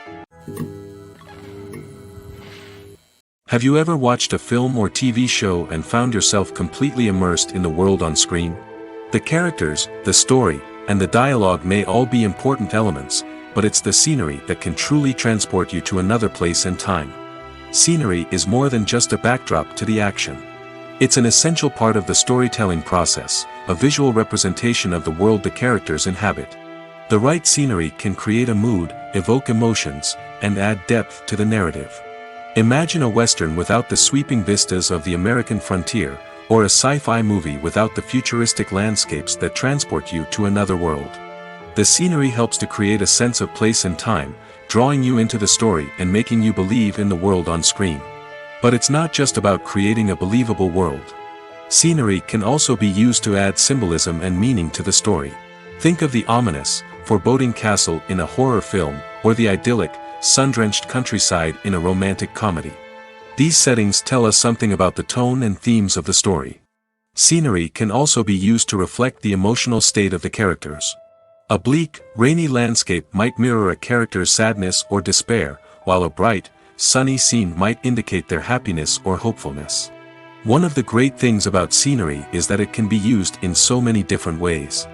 Have you ever watched a film or TV show and found yourself completely immersed in the world on screen? The characters, the story, and the dialogue may all be important elements, but it's the scenery that can truly transport you to another place and time. Scenery is more than just a backdrop to the action. It's an essential part of the storytelling process, a visual representation of the world the characters inhabit. The right scenery can create a mood, evoke emotions, and add depth to the narrative. Imagine a western without the sweeping vistas of the American frontier, or a sci-fi movie without the futuristic landscapes that transport you to another world. The scenery helps to create a sense of place and time, drawing you into the story and making you believe in the world on screen. But it's not just about creating a believable world. Scenery can also be used to add symbolism and meaning to the story. Think of the ominous, foreboding castle in a horror film, or the idyllic, sun-drenched countryside in a romantic comedy. These settings tell us something about the tone and themes of the story. Scenery can also be used to reflect the emotional state of the characters. A bleak, rainy landscape might mirror a character's sadness or despair, while a bright, sunny scene might indicate their happiness or hopefulness. One of the great things about scenery is that it can be used in so many different ways.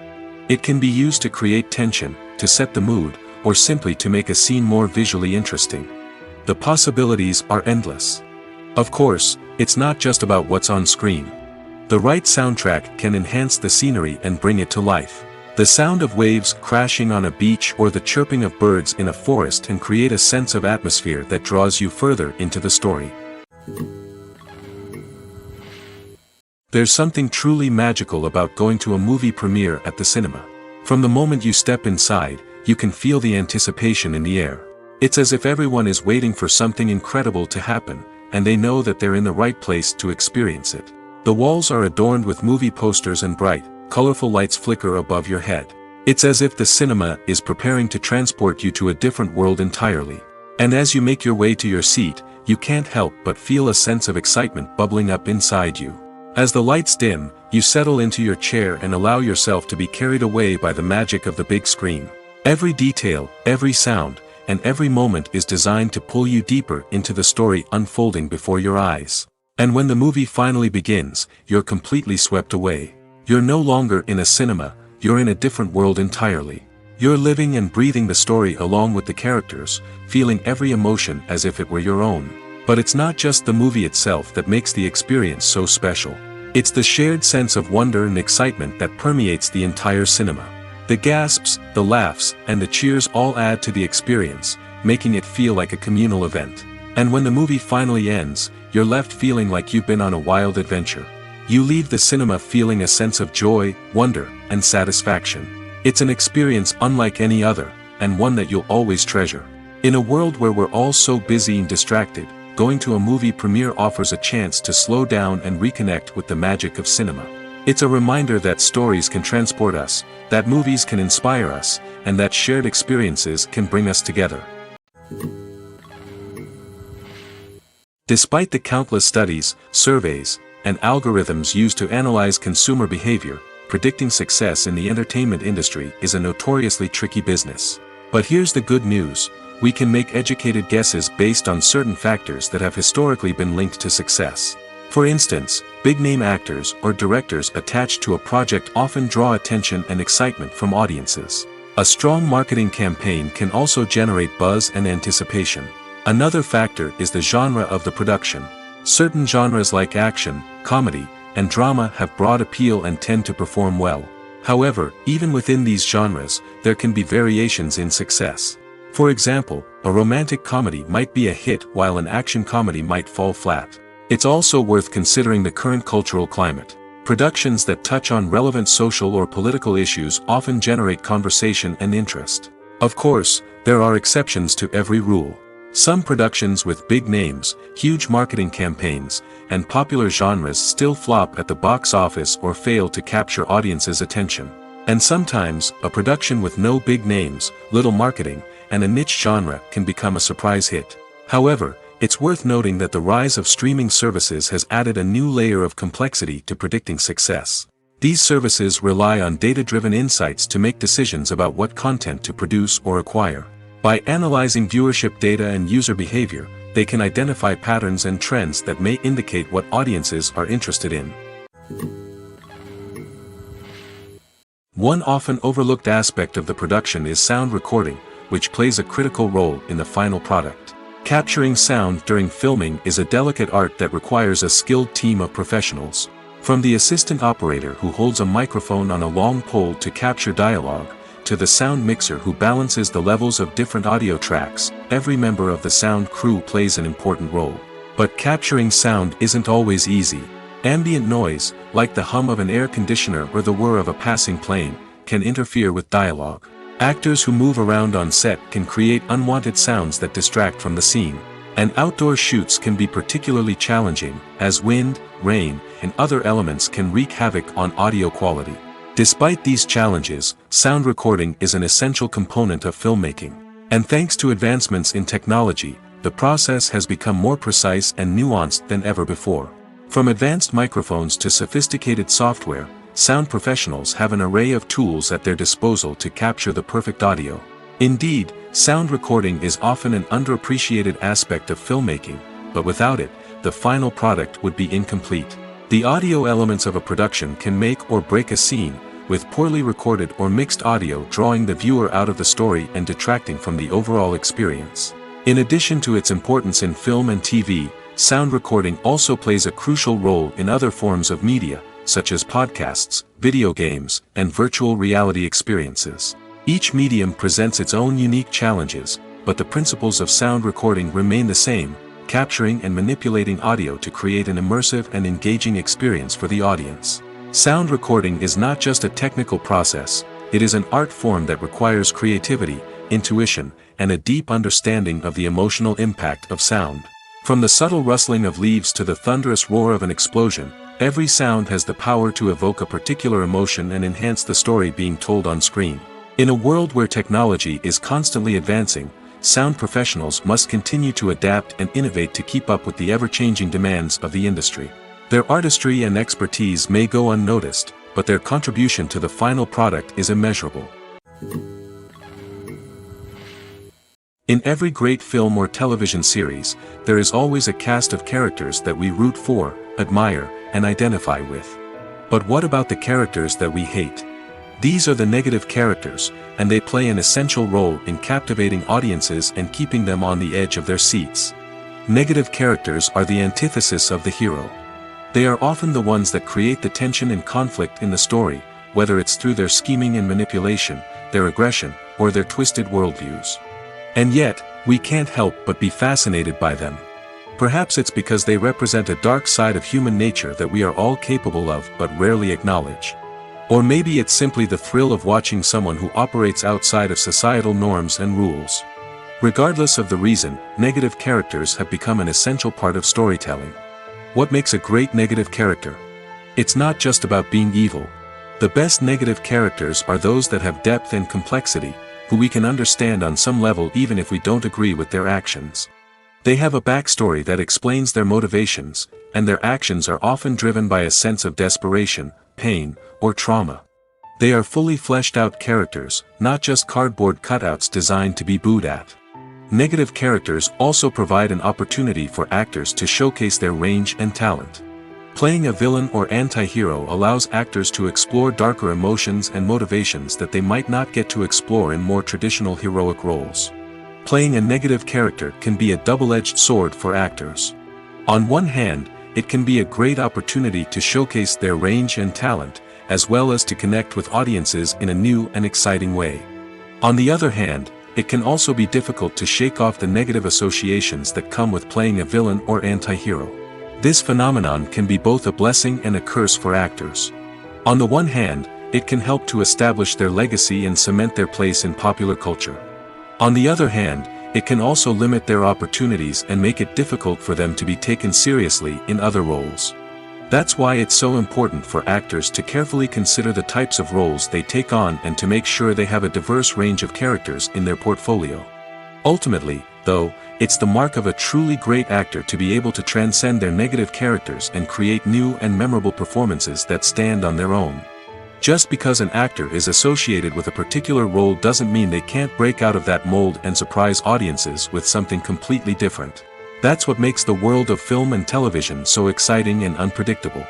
It can be used to create tension, to set the mood, or simply to make a scene more visually interesting. The possibilities are endless. Of course, it's not just about what's on screen. The right soundtrack can enhance the scenery and bring it to life. The sound of waves crashing on a beach or the chirping of birds in a forest can create a sense of atmosphere that draws you further into the story. There's something truly magical about going to a movie premiere at the cinema. From the moment you step inside, you can feel the anticipation in the air. It's as if everyone is waiting for something incredible to happen, and they know that they're in the right place to experience it. The walls are adorned with movie posters and bright, colorful lights flicker above your head. It's as if the cinema is preparing to transport you to a different world entirely. And as you make your way to your seat, you can't help but feel a sense of excitement bubbling up inside you. As the lights dim, you settle into your chair and allow yourself to be carried away by the magic of the big screen. Every detail, every sound, and every moment is designed to pull you deeper into the story unfolding before your eyes. And when the movie finally begins, you're completely swept away. You're no longer in a cinema, you're in a different world entirely. You're living and breathing the story along with the characters, feeling every emotion as if it were your own. But it's not just the movie itself that makes the experience so special. It's the shared sense of wonder and excitement that permeates the entire cinema. The gasps, the laughs, and the cheers all add to the experience, making it feel like a communal event. And when the movie finally ends, you're left feeling like you've been on a wild adventure. You leave the cinema feeling a sense of joy, wonder, and satisfaction. It's an experience unlike any other, and one that you'll always treasure. In a world where we're all so busy and distracted, going to a movie premiere offers a chance to slow down and reconnect with the magic of cinema. It's a reminder that stories can transport us, that movies can inspire us, and that shared experiences can bring us together. Despite the countless studies, surveys, and algorithms used to analyze consumer behavior, predicting success in the entertainment industry is a notoriously tricky business. But here's the good news: we can make educated guesses based on certain factors that have historically been linked to success. For instance, big-name actors or directors attached to a project often draw attention and excitement from audiences. A strong marketing campaign can also generate buzz and anticipation. Another factor is the genre of the production. Certain genres like action, comedy, and drama have broad appeal and tend to perform well. However, even within these genres, there can be variations in success. For example, a romantic comedy might be a hit while an action comedy might fall flat. It's also worth considering the current cultural climate. Productions that touch on relevant social or political issues often generate conversation and interest. Of course, there are exceptions to every rule. Some productions with big names, huge marketing campaigns, and popular genres still flop at the box office or fail to capture audiences' attention. And sometimes, a production with no big names, little marketing, and a niche genre can become a surprise hit. However, it's worth noting that the rise of streaming services has added a new layer of complexity to predicting success. These services rely on data-driven insights to make decisions about what content to produce or acquire. By analyzing viewership data and user behavior, they can identify patterns and trends that may indicate what audiences are interested in. One often overlooked aspect of the production is sound recording, which plays a critical role in the final product. Capturing sound during filming is a delicate art that requires a skilled team of professionals. From the assistant operator who holds a microphone on a long pole to capture dialogue, to the sound mixer who balances the levels of different audio tracks, every member of the sound crew plays an important role. But capturing sound isn't always easy. Ambient noise, like the hum of an air conditioner or the whir of a passing plane, can interfere with dialogue. Actors who move around on set can create unwanted sounds that distract from the scene. And outdoor shoots can be particularly challenging, as wind, rain, and other elements can wreak havoc on audio quality. Despite these challenges, sound recording is an essential component of filmmaking. And thanks to advancements in technology, the process has become more precise and nuanced than ever before. From advanced microphones to sophisticated software, sound professionals have an array of tools at their disposal to capture the perfect audio. Indeed, sound recording is often an underappreciated aspect of filmmaking, but without it, the final product would be incomplete. The audio elements of a production can make or break a scene, with poorly recorded or mixed audio drawing the viewer out of the story and detracting from the overall experience. In addition to its importance in film and TV, sound recording also plays a crucial role in other forms of media, such as podcasts, video games, and virtual reality experiences. Each medium presents its own unique challenges, but the principles of sound recording remain the same, capturing and manipulating audio to create an immersive and engaging experience for the audience. Sound recording is not just a technical process, it is an art form that requires creativity, intuition, and a deep understanding of the emotional impact of sound. From the subtle rustling of leaves to the thunderous roar of an explosion, every sound has the power to evoke a particular emotion and enhance the story being told on screen. In a world where technology is constantly advancing, sound professionals must continue to adapt and innovate to keep up with the ever-changing demands of the industry. Their artistry and expertise may go unnoticed, but their contribution to the final product is immeasurable. In every great film or television series, there is always a cast of characters that we root for, admire, and identify with. But what about the characters that we hate? These are the negative characters, and they play an essential role in captivating audiences and keeping them on the edge of their seats. Negative characters are the antithesis of the hero. They are often the ones that create the tension and conflict in the story, whether it's through their scheming and manipulation, their aggression, or their twisted worldviews. And yet, we can't help but be fascinated by them. Perhaps it's because they represent a dark side of human nature that we are all capable of but rarely acknowledge. Or maybe it's simply the thrill of watching someone who operates outside of societal norms and rules. Regardless of the reason, negative characters have become an essential part of storytelling. What makes a great negative character? It's not just about being evil. The best negative characters are those that have depth and complexity, who we can understand on some level even if we don't agree with their actions. They have a backstory that explains their motivations, and their actions are often driven by a sense of desperation, pain, or trauma. They are fully fleshed out characters, not just cardboard cutouts designed to be booed at. Negative characters also provide an opportunity for actors to showcase their range and talent. Playing a villain or anti-hero allows actors to explore darker emotions and motivations that they might not get to explore in more traditional heroic roles. Playing a negative character can be a double-edged sword for actors. On one hand, it can be a great opportunity to showcase their range and talent, as well as to connect with audiences in a new and exciting way. On the other hand, it can also be difficult to shake off the negative associations that come with playing a villain or anti-hero. This phenomenon can be both a blessing and a curse for actors. On the one hand, it can help to establish their legacy and cement their place in popular culture. On the other hand, it can also limit their opportunities and make it difficult for them to be taken seriously in other roles. That's why it's so important for actors to carefully consider the types of roles they take on and to make sure they have a diverse range of characters in their portfolio. Ultimately, though, it's the mark of a truly great actor to be able to transcend their negative characters and create new and memorable performances that stand on their own. Just because an actor is associated with a particular role doesn't mean they can't break out of that mold and surprise audiences with something completely different. That's what makes the world of film and television so exciting and unpredictable.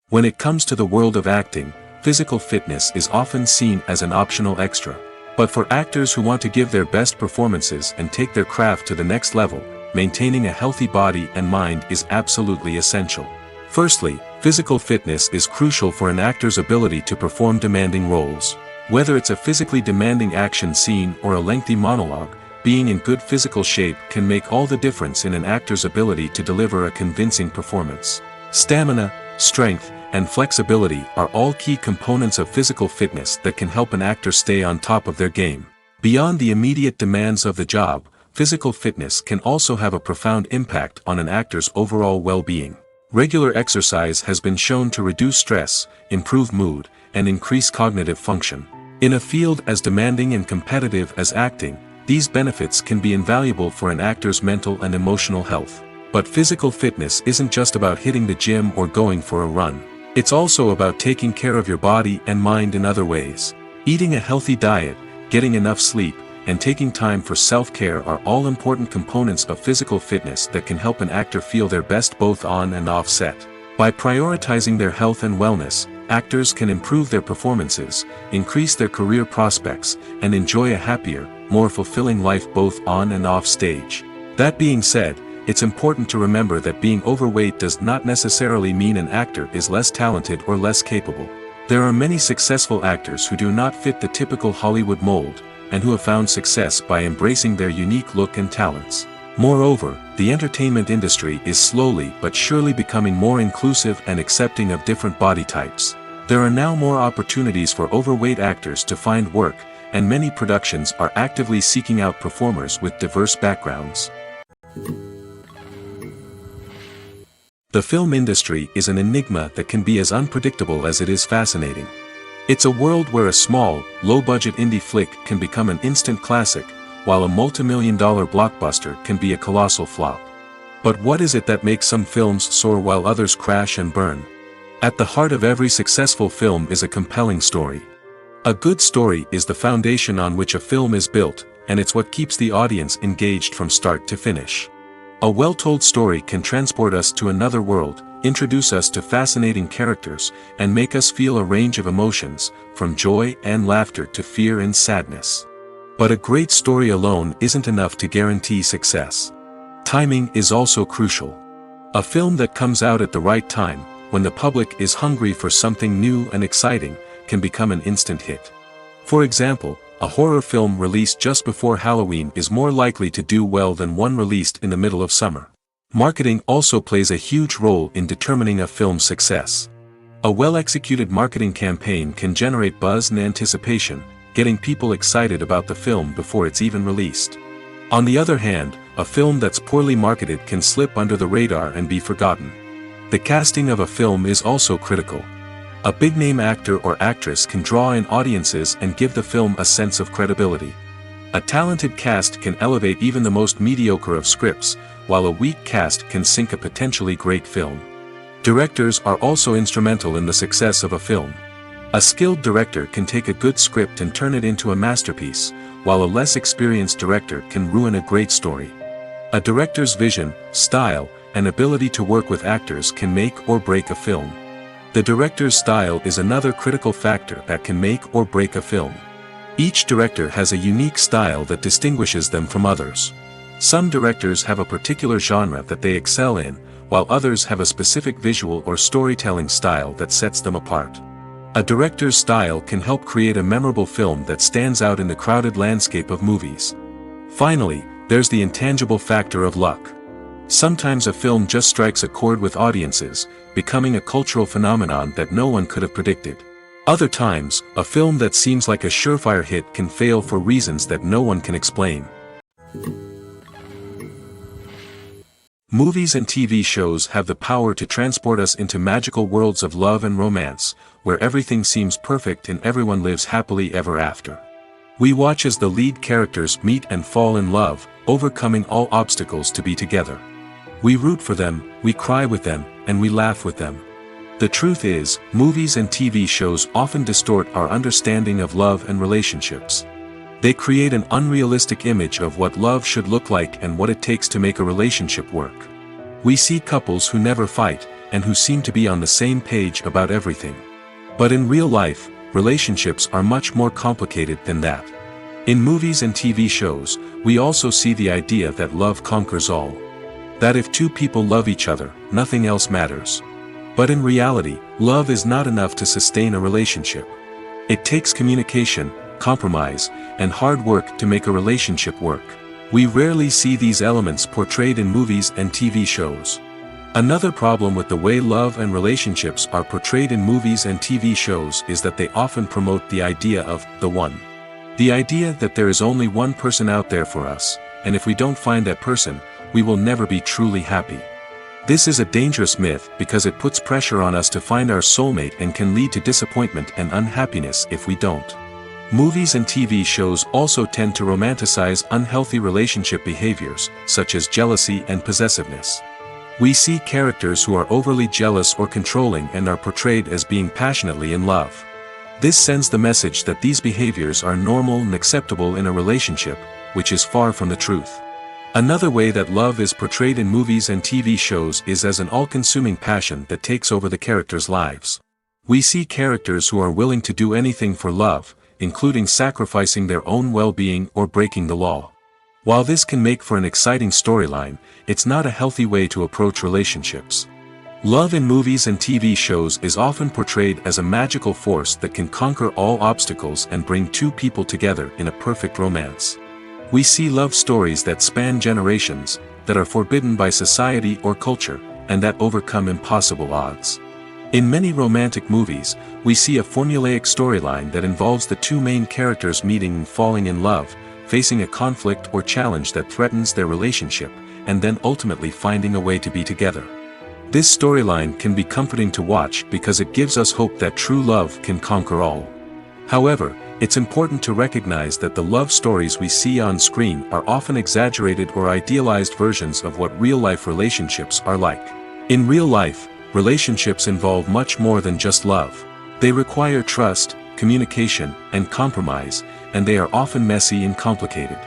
When it comes to the world of acting, physical fitness is often seen as an optional extra. But for actors who want to give their best performances and take their craft to the next level, maintaining a healthy body and mind is absolutely essential. Firstly, physical fitness is crucial for an actor's ability to perform demanding roles. Whether it's a physically demanding action scene or a lengthy monologue, being in good physical shape can make all the difference in an actor's ability to deliver a convincing performance. Stamina, strength, and flexibility are all key components of physical fitness that can help an actor stay on top of their game. Beyond the immediate demands of the job, physical fitness can also have a profound impact on an actor's overall well-being. Regular exercise has been shown to reduce stress, improve mood, and increase cognitive function. In a field as demanding and competitive as acting, these benefits can be invaluable for an actor's mental and emotional health. But physical fitness isn't just about hitting the gym or going for a run. It's also about taking care of your body and mind in other ways. Eating a healthy diet, getting enough sleep, and taking time for self-care are all important components of physical fitness that can help an actor feel their best both on and off set. By prioritizing their health and wellness, actors can improve their performances, increase their career prospects, and enjoy a happier, more fulfilling life both on and off stage. That being said, it's important to remember that being overweight does not necessarily mean an actor is less talented or less capable. There are many successful actors who do not fit the typical Hollywood mold, and who have found success by embracing their unique look and talents. Moreover, the entertainment industry is slowly but surely becoming more inclusive and accepting of different body types. There are now more opportunities for overweight actors to find work, and many productions are actively seeking out performers with diverse backgrounds. The film industry is an enigma that can be as unpredictable as it is fascinating. It's a world where a small, low-budget indie flick can become an instant classic, while a multi-million-dollar blockbuster can be a colossal flop. But what is it that makes some films soar while others crash and burn? At the heart of every successful film is a compelling story. A good story is the foundation on which a film is built, and it's what keeps the audience engaged from start to finish. A well-told story can transport us to another world, introduce us to fascinating characters, and make us feel a range of emotions, from joy and laughter to fear and sadness. But a great story alone isn't enough to guarantee success. Timing is also crucial. A film that comes out at the right time, when the public is hungry for something new and exciting, can become an instant hit. For example, a horror film released just before Halloween is more likely to do well than one released in the middle of summer. Marketing also plays a huge role in determining a film's success. A well-executed marketing campaign can generate buzz and anticipation, getting people excited about the film before it's even released. On the other hand, a film that's poorly marketed can slip under the radar and be forgotten. The casting of a film is also critical. A big-name actor or actress can draw in audiences and give the film a sense of credibility. A talented cast can elevate even the most mediocre of scripts, while a weak cast can sink a potentially great film. Directors are also instrumental in the success of a film. A skilled director can take a good script and turn it into a masterpiece, while a less experienced director can ruin a great story. A director's vision, style, and ability to work with actors can make or break a film. The director's style is another critical factor that can make or break a film. Each director has a unique style that distinguishes them from others. Some directors have a particular genre that they excel in, while others have a specific visual or storytelling style that sets them apart. A director's style can help create a memorable film that stands out in the crowded landscape of movies. Finally, there's the intangible factor of luck. Sometimes a film just strikes a chord with audiences, becoming a cultural phenomenon that no one could have predicted. Other times, a film that seems like a surefire hit can fail for reasons that no one can explain. Movies and TV shows have the power to transport us into magical worlds of love and romance, where everything seems perfect and everyone lives happily ever after. We watch as the lead characters meet and fall in love, overcoming all obstacles to be together. We root for them, we cry with them, and we laugh with them. The truth is, movies and TV shows often distort our understanding of love and relationships. They create an unrealistic image of what love should look like and what it takes to make a relationship work. We see couples who never fight, and who seem to be on the same page about everything. But in real life, relationships are much more complicated than that. In movies and TV shows, we also see the idea that love conquers all. That if two people love each other, nothing else matters. But in reality, love is not enough to sustain a relationship. It takes communication, compromise, and hard work to make a relationship work. We rarely see these elements portrayed in movies and TV shows. Another problem with the way love and relationships are portrayed in movies and TV shows is that they often promote the idea of the one. The idea that there is only one person out there for us, and if we don't find that person, we will never be truly happy. This is a dangerous myth because it puts pressure on us to find our soulmate and can lead to disappointment and unhappiness if we don't. Movies and TV shows also tend to romanticize unhealthy relationship behaviors, such as jealousy and possessiveness. We see characters who are overly jealous or controlling and are portrayed as being passionately in love. This sends the message that these behaviors are normal and acceptable in a relationship, which is far from the truth. Another way that love is portrayed in movies and TV shows is as an all-consuming passion that takes over the characters' lives. We see characters who are willing to do anything for love, including sacrificing their own well-being or breaking the law. While this can make for an exciting storyline, it's not a healthy way to approach relationships. Love in movies and TV shows is often portrayed as a magical force that can conquer all obstacles and bring two people together in a perfect romance. We see love stories that span generations, that are forbidden by society or culture, and that overcome impossible odds. In many romantic movies, we see a formulaic storyline that involves the two main characters meeting and falling in love, facing a conflict or challenge that threatens their relationship, and then ultimately finding a way to be together. This storyline can be comforting to watch because it gives us hope that true love can conquer all. However, it's important to recognize that the love stories we see on screen are often exaggerated or idealized versions of what real-life relationships are like. In real life, relationships involve much more than just love. They require trust, communication, and compromise, and they are often messy and complicated.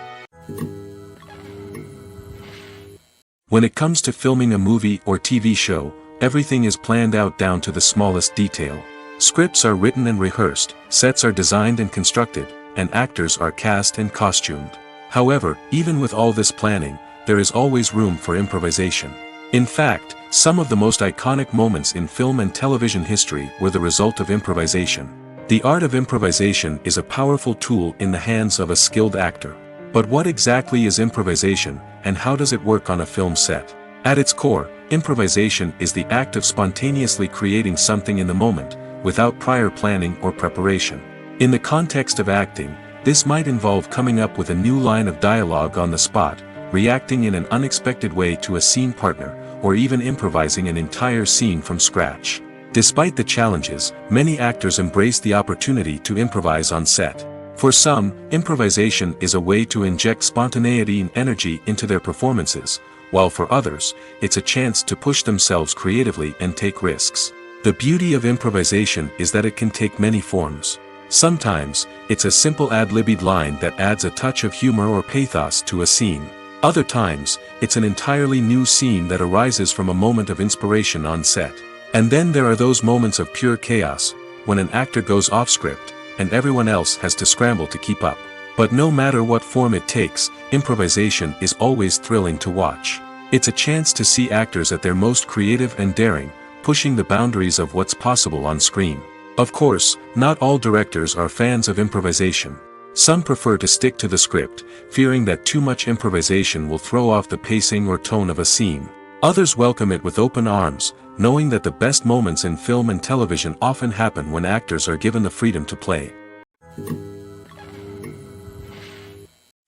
When it comes to filming a movie or TV show, everything is planned out down to the smallest detail. Scripts are written and rehearsed, sets are designed and constructed, and actors are cast and costumed. However, even with all this planning, there is always room for improvisation. In fact, some of the most iconic moments in film and television history were the result of improvisation. The art of improvisation is a powerful tool in the hands of a skilled actor. But what exactly is improvisation, and how does it work on a film set? At its core, improvisation is the act of spontaneously creating something in the moment, without prior planning or preparation. In the context of acting, this might involve coming up with a new line of dialogue on the spot, reacting in an unexpected way to a scene partner, or even improvising an entire scene from scratch. Despite the challenges, many actors embrace the opportunity to improvise on set. For some, improvisation is a way to inject spontaneity and energy into their performances, while for others, it's a chance to push themselves creatively and take risks. The beauty of improvisation is that it can take many forms. Sometimes, it's a simple ad-libbed line that adds a touch of humor or pathos to a scene. Other times, it's an entirely new scene that arises from a moment of inspiration on set. And then there are those moments of pure chaos, when an actor goes off script, and everyone else has to scramble to keep up. But no matter what form it takes, improvisation is always thrilling to watch. It's a chance to see actors at their most creative and daring, pushing the boundaries of what's possible on screen. Of course, not all directors are fans of improvisation. Some prefer to stick to the script, fearing that too much improvisation will throw off the pacing or tone of a scene. Others welcome it with open arms, knowing that the best moments in film and television often happen when actors are given the freedom to play.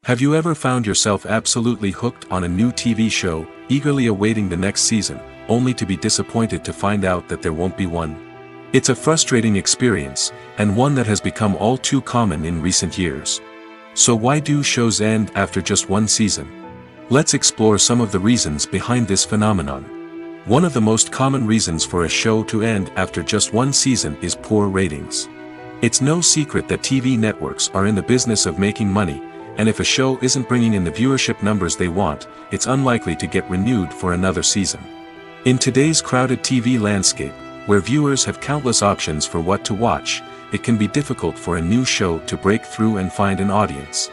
Have you ever found yourself absolutely hooked on a new TV show, eagerly awaiting the next season, only to be disappointed to find out that there won't be one? It's a frustrating experience, and one that has become all too common in recent years. So why do shows end after just one season? Let's explore some of the reasons behind this phenomenon. One of the most common reasons for a show to end after just one season is poor ratings. It's no secret that TV networks are in the business of making money, and if a show isn't bringing in the viewership numbers they want, it's unlikely to get renewed for another season. In today's crowded TV landscape, where viewers have countless options for what to watch, it can be difficult for a new show to break through and find an audience.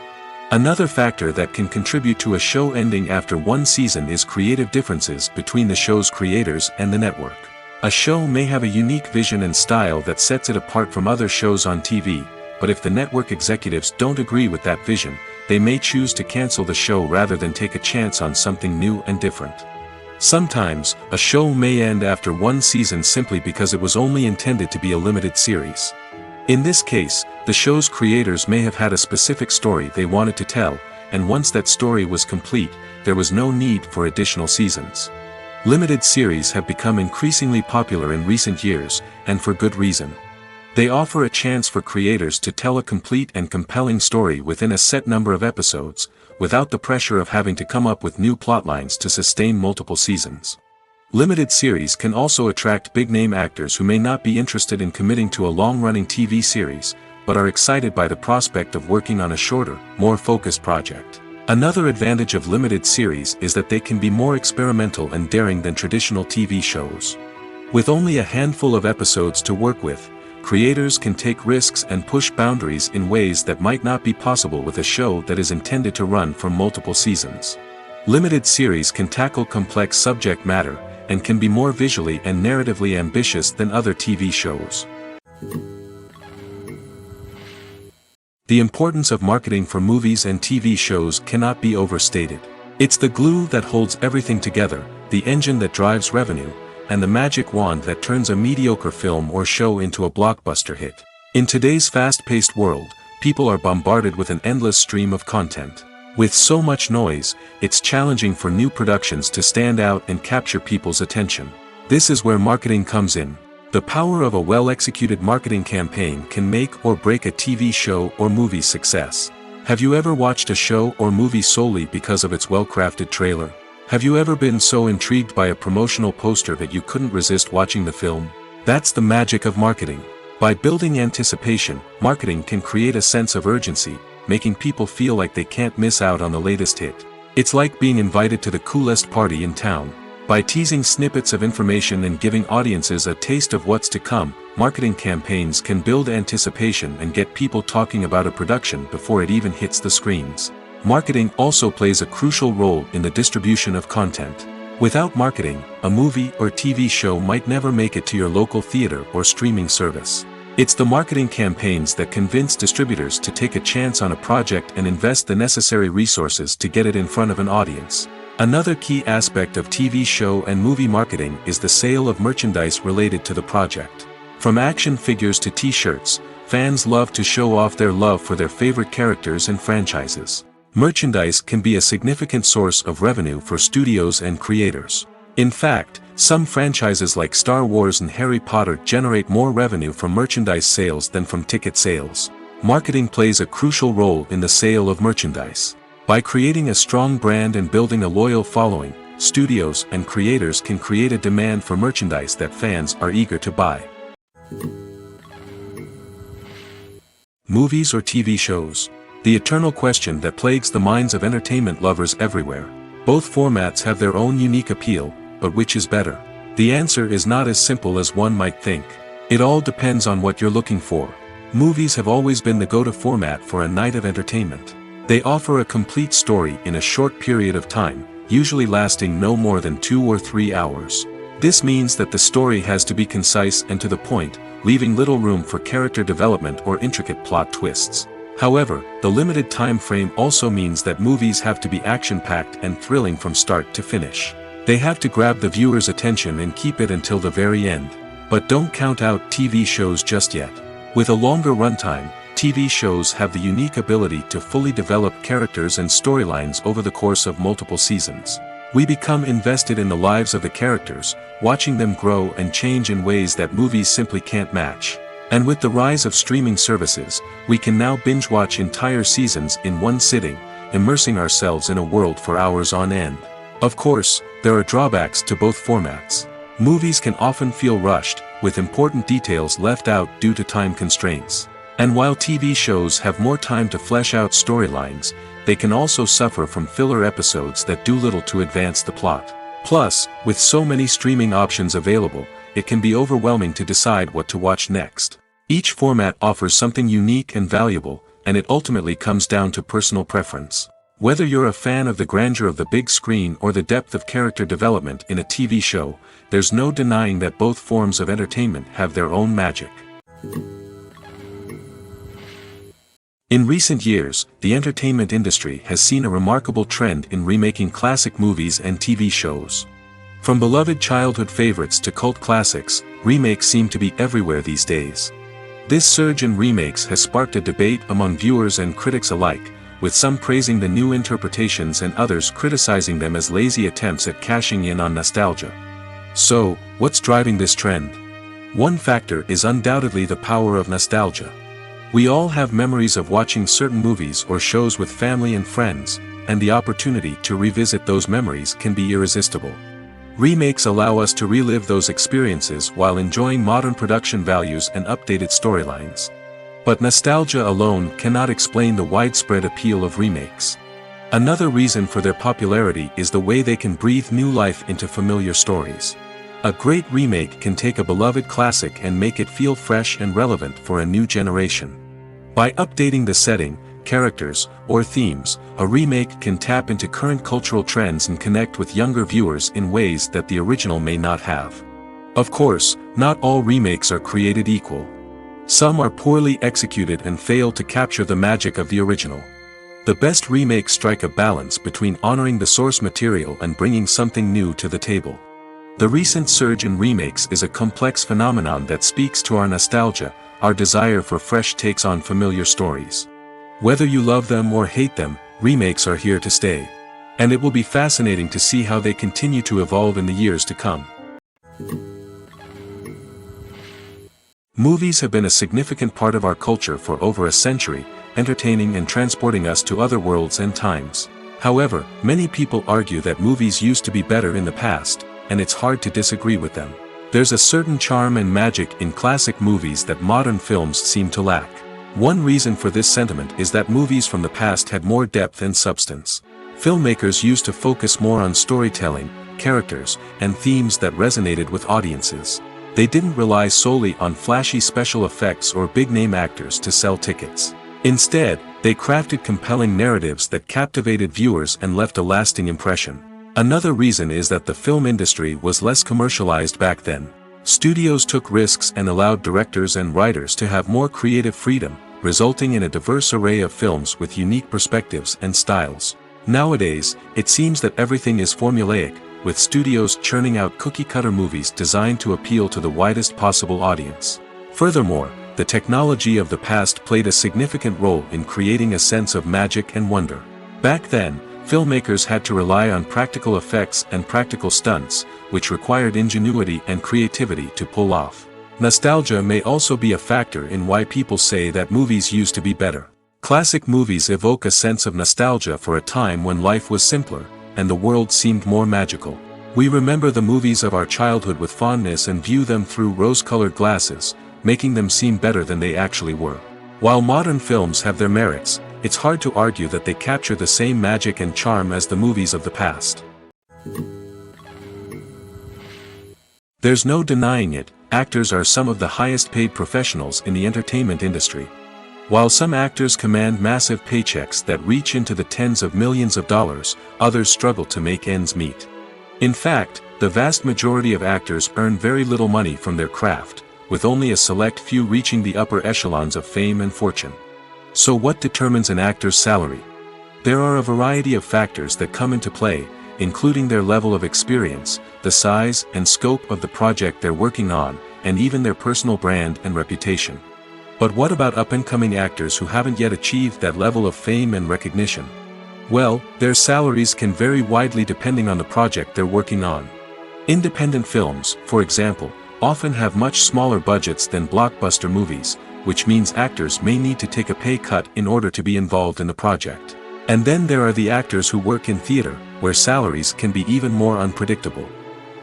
Another factor that can contribute to a show ending after one season is creative differences between the show's creators and the network. A show may have a unique vision and style that sets it apart from other shows on TV, but if the network executives don't agree with that vision, they may choose to cancel the show rather than take a chance on something new and different. Sometimes, a show may end after one season simply because it was only intended to be a limited series. In this case, the show's creators may have had a specific story they wanted to tell, and once that story was complete, there was no need for additional seasons. Limited series have become increasingly popular in recent years, and for good reason. They offer a chance for creators to tell a complete and compelling story within a set number of episodes, without the pressure of having to come up with new plotlines to sustain multiple seasons. Limited series can also attract big-name actors who may not be interested in committing to a long-running TV series, but are excited by the prospect of working on a shorter, more focused project. Another advantage of limited series is that they can be more experimental and daring than traditional TV shows. With only a handful of episodes to work with, creators can take risks and push boundaries in ways that might not be possible with a show that is intended to run for multiple seasons. Limited series can tackle complex subject matter, and can be more visually and narratively ambitious than other TV shows. The importance of marketing for movies and TV shows cannot be overstated. It's the glue that holds everything together, the engine that drives revenue, and the magic wand that turns a mediocre film or show into a blockbuster hit. In today's fast-paced world, people are bombarded with an endless stream of content. With so much noise, it's challenging for new productions to stand out and capture people's attention. This is where marketing comes in. The power of a well-executed marketing campaign can make or break a TV show or movie's success. Have you ever watched a show or movie solely because of its well-crafted trailer? Have you ever been so intrigued by a promotional poster that you couldn't resist watching the film? That's the magic of marketing. By building anticipation, marketing can create a sense of urgency, making people feel like they can't miss out on the latest hit. It's like being invited to the coolest party in town. By teasing snippets of information and giving audiences a taste of what's to come, marketing campaigns can build anticipation and get people talking about a production before it even hits the screens. Marketing also plays a crucial role in the distribution of content. Without marketing, a movie or TV show might never make it to your local theater or streaming service. It's the marketing campaigns that convince distributors to take a chance on a project and invest the necessary resources to get it in front of an audience. Another key aspect of TV show and movie marketing is the sale of merchandise related to the project. From action figures to t-shirts, fans love to show off their love for their favorite characters and franchises. Merchandise can be a significant source of revenue for studios and creators. In fact, some franchises like Star Wars and Harry Potter generate more revenue from merchandise sales than from ticket sales. Marketing plays a crucial role in the sale of merchandise. By creating a strong brand and building a loyal following, studios and creators can create a demand for merchandise that fans are eager to buy. Movies or TV shows? The eternal question that plagues the minds of entertainment lovers everywhere. Both formats have their own unique appeal, but which is better? The answer is not as simple as one might think. It all depends on what you're looking for. Movies have always been the go-to format for a night of entertainment. They offer a complete story in a short period of time, usually lasting no more than 2 or 3 hours. This means that the story has to be concise and to the point, leaving little room for character development or intricate plot twists. However, the limited time frame also means that movies have to be action-packed and thrilling from start to finish. They have to grab the viewer's attention and keep it until the very end. But don't count out TV shows just yet. With a longer runtime, TV shows have the unique ability to fully develop characters and storylines over the course of multiple seasons. We become invested in the lives of the characters, watching them grow and change in ways that movies simply can't match. And with the rise of streaming services, we can now binge-watch entire seasons in one sitting, immersing ourselves in a world for hours on end. Of course, there are drawbacks to both formats. Movies can often feel rushed, with important details left out due to time constraints. And while TV shows have more time to flesh out storylines, they can also suffer from filler episodes that do little to advance the plot. Plus, with so many streaming options available, it can be overwhelming to decide what to watch next. Each format offers something unique and valuable, and it ultimately comes down to personal preference. Whether you're a fan of the grandeur of the big screen or the depth of character development in a TV show, there's no denying that both forms of entertainment have their own magic. In recent years, the entertainment industry has seen a remarkable trend in remaking classic movies and TV shows. From beloved childhood favorites to cult classics, remakes seem to be everywhere these days. This surge in remakes has sparked a debate among viewers and critics alike, with some praising the new interpretations and others criticizing them as lazy attempts at cashing in on nostalgia. So, what's driving this trend? One factor is undoubtedly the power of nostalgia. We all have memories of watching certain movies or shows with family and friends, and the opportunity to revisit those memories can be irresistible. Remakes allow us to relive those experiences while enjoying modern production values and updated storylines. But nostalgia alone cannot explain the widespread appeal of remakes. Another reason for their popularity is the way they can breathe new life into familiar stories. A great remake can take a beloved classic and make it feel fresh and relevant for a new generation. By updating the setting, characters, or themes, a remake can tap into current cultural trends and connect with younger viewers in ways that the original may not have. Of course, not all remakes are created equal. Some are poorly executed and fail to capture the magic of the original. The best remakes strike a balance between honoring the source material and bringing something new to the table. The recent surge in remakes is a complex phenomenon that speaks to our nostalgia, our desire for fresh takes on familiar stories. Whether you love them or hate them, remakes are here to stay. And it will be fascinating to see how they continue to evolve in the years to come. Movies have been a significant part of our culture for over a century, entertaining and transporting us to other worlds and times. However, many people argue that movies used to be better in the past, and it's hard to disagree with them. There's a certain charm and magic in classic movies that modern films seem to lack. One reason for this sentiment is that movies from the past had more depth and substance. Filmmakers used to focus more on storytelling, characters, and themes that resonated with audiences. They didn't rely solely on flashy special effects or big-name actors to sell tickets. Instead, they crafted compelling narratives that captivated viewers and left a lasting impression. Another reason is that the film industry was less commercialized back then. Studios took risks and allowed directors and writers to have more creative freedom, resulting in a diverse array of films with unique perspectives and styles. Nowadays, it seems that everything is formulaic, with studios churning out cookie-cutter movies designed to appeal to the widest possible audience. Furthermore, the technology of the past played a significant role in creating a sense of magic and wonder. Back then, filmmakers had to rely on practical effects and practical stunts, which required ingenuity and creativity to pull off. Nostalgia may also be a factor in why people say that movies used to be better. Classic movies evoke a sense of nostalgia for a time when life was simpler, and the world seemed more magical. We remember the movies of our childhood with fondness and view them through rose-colored glasses, making them seem better than they actually were. While modern films have their merits, it's hard to argue that they capture the same magic and charm as the movies of the past. There's no denying it, actors are some of the highest-paid professionals in the entertainment industry. While some actors command massive paychecks that reach into the tens of millions of dollars, others struggle to make ends meet. In fact, the vast majority of actors earn very little money from their craft, with only a select few reaching the upper echelons of fame and fortune. So what determines an actor's salary? There are a variety of factors that come into play, including their level of experience, the size and scope of the project they're working on, and even their personal brand and reputation. But what about up-and-coming actors who haven't yet achieved that level of fame and recognition? Well, their salaries can vary widely depending on the project they're working on. Independent films, for example, often have much smaller budgets than blockbuster movies, which means actors may need to take a pay cut in order to be involved in the project. And then there are the actors who work in theater, where salaries can be even more unpredictable.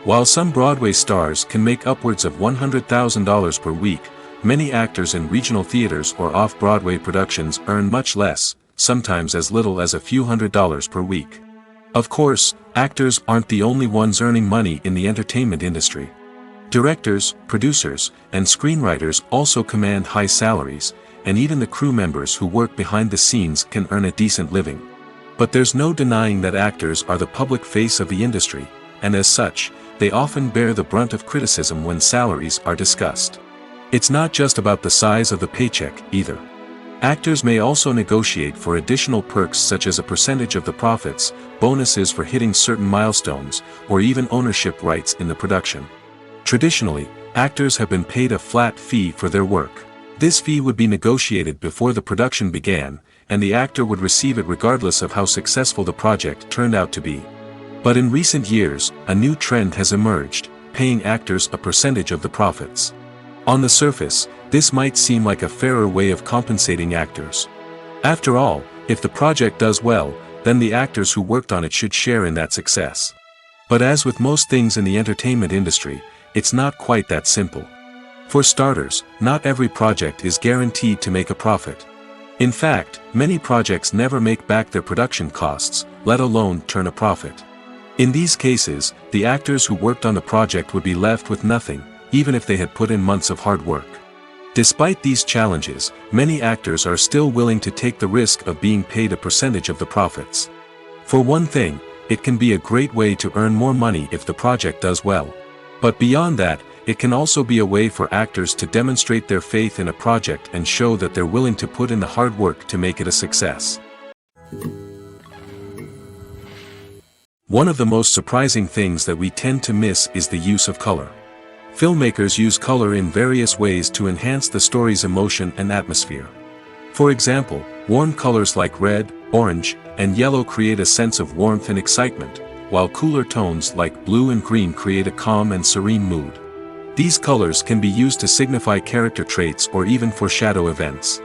While some Broadway stars can make upwards of $100,000 per week, many actors in regional theaters or off-Broadway productions earn much less, sometimes as little as a few $100s per week. Of course, actors aren't the only ones earning money in the entertainment industry. Directors, producers, and screenwriters also command high salaries, and even the crew members who work behind the scenes can earn a decent living. But there's no denying that actors are the public face of the industry, and as such, they often bear the brunt of criticism when salaries are discussed. It's not just about the size of the paycheck, either. Actors may also negotiate for additional perks such as a percentage of the profits, bonuses for hitting certain milestones, or even ownership rights in the production. Traditionally, actors have been paid a flat fee for their work. This fee would be negotiated before the production began, and the actor would receive it regardless of how successful the project turned out to be. But in recent years, a new trend has emerged, paying actors a percentage of the profits. On the surface, this might seem like a fairer way of compensating actors. After all, if the project does well, then the actors who worked on it should share in that success. But as with most things in the entertainment industry, it's not quite that simple. For starters, not every project is guaranteed to make a profit. In fact, many projects never make back their production costs, let alone turn a profit. In these cases, the actors who worked on the project would be left with nothing, even if they had put in months of hard work. Despite these challenges, many actors are still willing to take the risk of being paid a percentage of the profits. For one thing, it can be a great way to earn more money if the project does well. But beyond that, it can also be a way for actors to demonstrate their faith in a project and show that they're willing to put in the hard work to make it a success. One of the most surprising things that we tend to miss is the use of color. Filmmakers use color in various ways to enhance the story's emotion and atmosphere. For example, warm colors like red, orange, and yellow create a sense of warmth and excitement, while cooler tones like blue and green create a calm and serene mood. These colors can be used to signify character traits or even foreshadow events.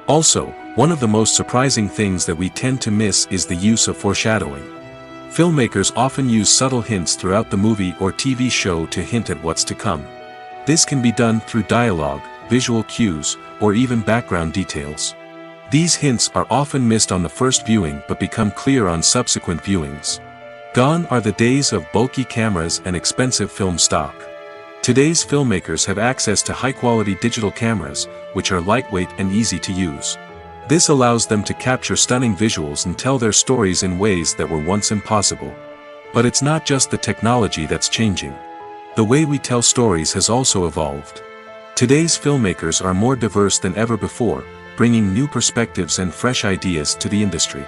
Also, one of the most surprising things that we tend to miss is the use of foreshadowing. Filmmakers often use subtle hints throughout the movie or TV show to hint at what's to come. This can be done through dialogue, visual cues, or even background details. These hints are often missed on the first viewing but become clear on subsequent viewings. Gone are the days of bulky cameras and expensive film stock. Today's filmmakers have access to high-quality digital cameras, which are lightweight and easy to use. This allows them to capture stunning visuals and tell their stories in ways that were once impossible. But it's not just the technology that's changing. The way we tell stories has also evolved. Today's filmmakers are more diverse than ever before, bringing new perspectives and fresh ideas to the industry.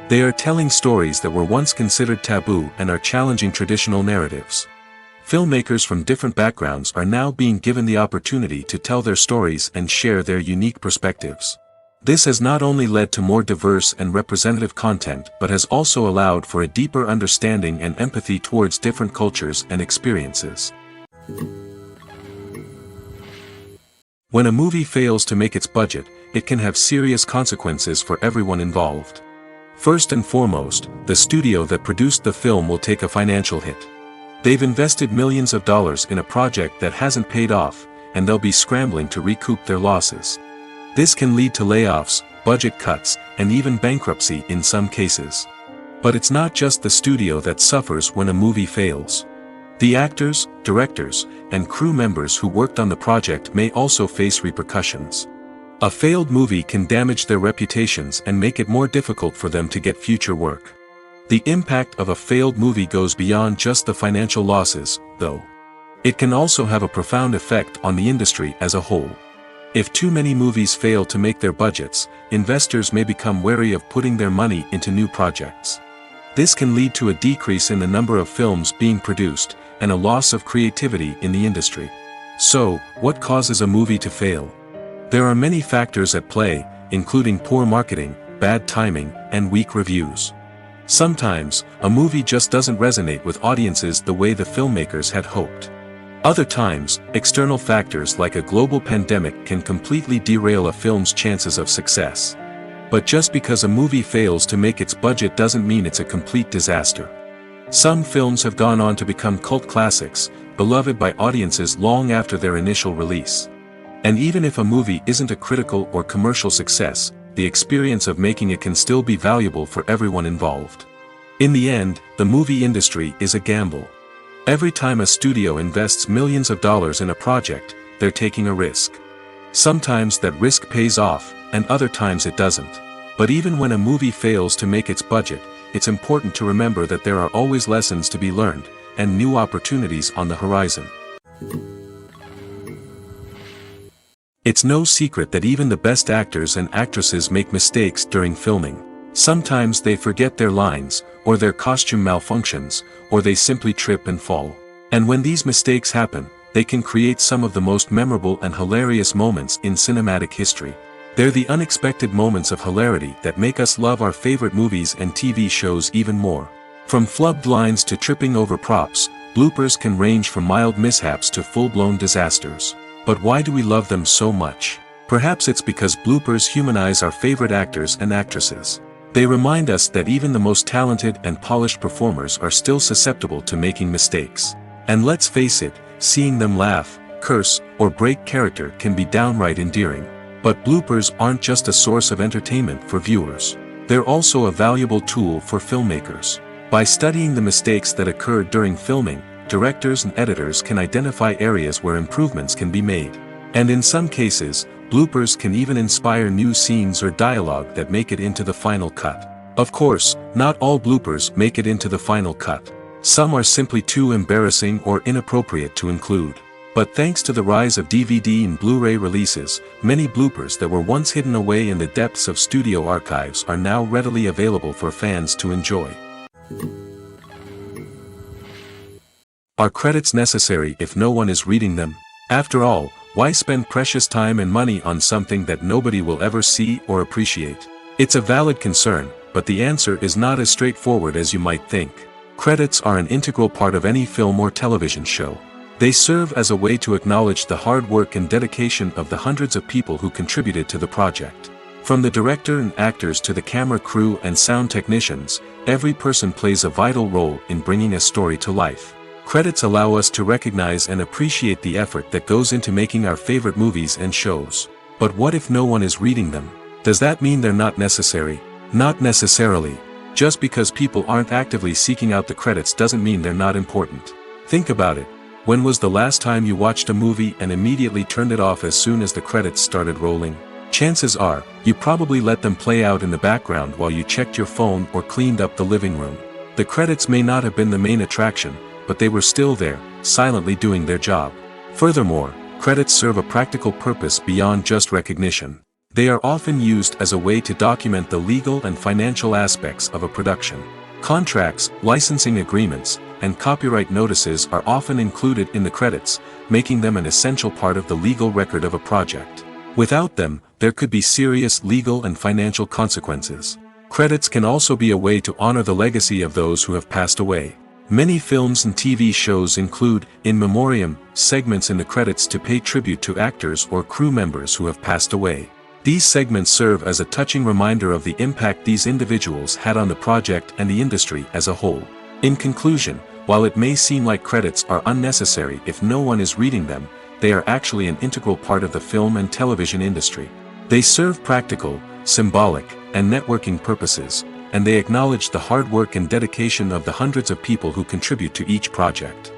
They are telling stories that were once considered taboo and are challenging traditional narratives. Filmmakers from different backgrounds are now being given the opportunity to tell their stories and share their unique perspectives. This has not only led to more diverse and representative content but has also allowed for a deeper understanding and empathy towards different cultures and experiences. When a movie fails to make its budget, it can have serious consequences for everyone involved. First and foremost, the studio that produced the film will take a financial hit. They've invested millions of dollars in a project that hasn't paid off, and they'll be scrambling to recoup their losses. This can lead to layoffs, budget cuts, and even bankruptcy in some cases. But it's not just the studio that suffers when a movie fails. The actors, directors, and crew members who worked on the project may also face repercussions. A failed movie can damage their reputations and make it more difficult for them to get future work. The impact of a failed movie goes beyond just the financial losses, though. It can also have a profound effect on the industry as a whole. If too many movies fail to make their budgets, investors may become wary of putting their money into new projects. This can lead to a decrease in the number of films being produced, and a loss of creativity in the industry. So, what causes a movie to fail? There are many factors at play, including poor marketing, bad timing, and weak reviews. Sometimes, a movie just doesn't resonate with audiences the way the filmmakers had hoped. Other times, external factors like a global pandemic can completely derail a film's chances of success. But just because a movie fails to make its budget doesn't mean it's a complete disaster. Some films have gone on to become cult classics, beloved by audiences long after their initial release. And even if a movie isn't a critical or commercial success, the experience of making it can still be valuable for everyone involved. In the end, the movie industry is a gamble. Every time a studio invests millions of dollars in a project, they're taking a risk. Sometimes that risk pays off, and other times it doesn't. But even when a movie fails to make its budget, it's important to remember that there are always lessons to be learned, and new opportunities on the horizon. It's no secret that even the best actors and actresses make mistakes during filming. Sometimes they forget their lines, or their costume malfunctions, or they simply trip and fall. And when these mistakes happen, they can create some of the most memorable and hilarious moments in cinematic history. They're the unexpected moments of hilarity that make us love our favorite movies and TV shows even more. From flubbed lines to tripping over props, bloopers can range from mild mishaps to full-blown disasters. But why do we love them so much? Perhaps it's because bloopers humanize our favorite actors and actresses. They remind us that even the most talented and polished performers are still susceptible to making mistakes. And let's face it, seeing them laugh, curse, or break character can be downright endearing. But bloopers aren't just a source of entertainment for viewers. They're also a valuable tool for filmmakers. By studying the mistakes that occurred during filming, directors and editors can identify areas where improvements can be made. And in some cases, bloopers can even inspire new scenes or dialogue that make it into the final cut. Of course, not all bloopers make it into the final cut. Some are simply too embarrassing or inappropriate to include. But thanks to the rise of DVD and Blu-ray releases, many bloopers that were once hidden away in the depths of studio archives are now readily available for fans to enjoy. Are credits necessary if no one is reading them? After all, why spend precious time and money on something that nobody will ever see or appreciate? It's a valid concern, but the answer is not as straightforward as you might think. Credits are an integral part of any film or television show. They serve as a way to acknowledge the hard work and dedication of the hundreds of people who contributed to the project. From the director and actors to the camera crew and sound technicians, every person plays a vital role in bringing a story to life. Credits allow us to recognize and appreciate the effort that goes into making our favorite movies and shows. But what if no one is reading them? Does that mean they're not necessary? Not necessarily. Just because people aren't actively seeking out the credits doesn't mean they're not important. Think about it. When was the last time you watched a movie and immediately turned it off as soon as the credits started rolling? Chances are, you probably let them play out in the background while you checked your phone or cleaned up the living room. The credits may not have been the main attraction, but they were still there, silently doing their job. Furthermore, credits serve a practical purpose beyond just recognition. They are often used as a way to document the legal and financial aspects of a production. Contracts, licensing agreements, and copyright notices are often included in the credits, making them an essential part of the legal record of a project. Without them, there could be serious legal and financial consequences. Credits can also be a way to honor the legacy of those who have passed away. Many films and TV shows include, in memoriam, segments in the credits to pay tribute to actors or crew members who have passed away. These segments serve as a touching reminder of the impact these individuals had on the project and the industry as a whole. In conclusion, while it may seem like credits are unnecessary if no one is reading them, they are actually an integral part of the film and television industry. They serve practical, symbolic, and networking purposes, and they acknowledge the hard work and dedication of the hundreds of people who contribute to each project.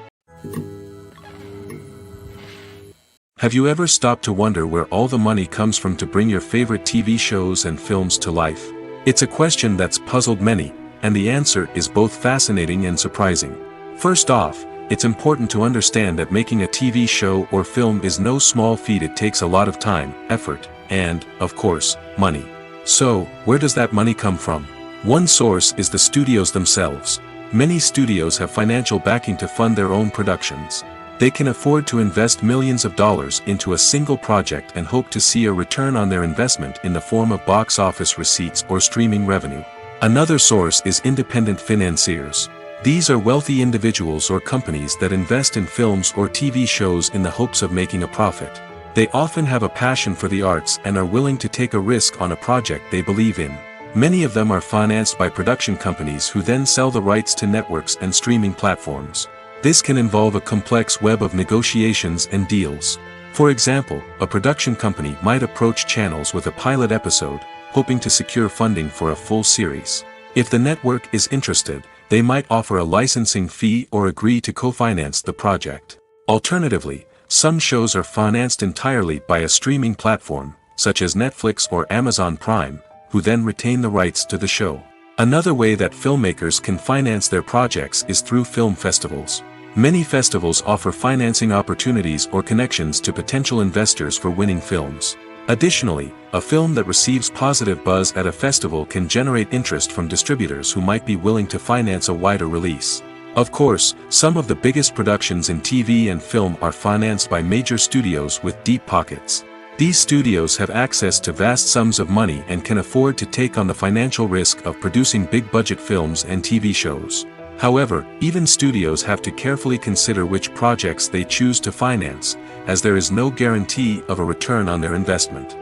Have you ever stopped to wonder where all the money comes from to bring your favorite TV shows and films to life? It's a question that's puzzled many, and the answer is both fascinating and surprising. First off, it's important to understand that making a TV show or film is no small feat. It takes a lot of time, effort, and, of course, money. So, where does that money come from? One source is the studios themselves. Many studios have financial backing to fund their own productions. They can afford to invest millions of dollars into a single project and hope to see a return on their investment in the form of box office receipts or streaming revenue. Another source is independent financiers. These are wealthy individuals or companies that invest in films or TV shows in the hopes of making a profit. They often have a passion for the arts and are willing to take a risk on a project they believe in. Many of them are financed by production companies who then sell the rights to networks and streaming platforms. This can involve a complex web of negotiations and deals. For example, a production company might approach channels with a pilot episode, hoping to secure funding for a full series. If the network is interested, they might offer a licensing fee or agree to co-finance the project. Alternatively, some shows are financed entirely by a streaming platform, such as Netflix or Amazon Prime, who then retain the rights to the show. Another way that filmmakers can finance their projects is through film festivals. Many festivals offer financing opportunities or connections to potential investors for winning films. Additionally, a film that receives positive buzz at a festival can generate interest from distributors who might be willing to finance a wider release. Of course, some of the biggest productions in TV and film are financed by major studios with deep pockets. These studios have access to vast sums of money and can afford to take on the financial risk of producing big-budget films and TV shows. However, even studios have to carefully consider which projects they choose to finance, as there is no guarantee of a return on their investment.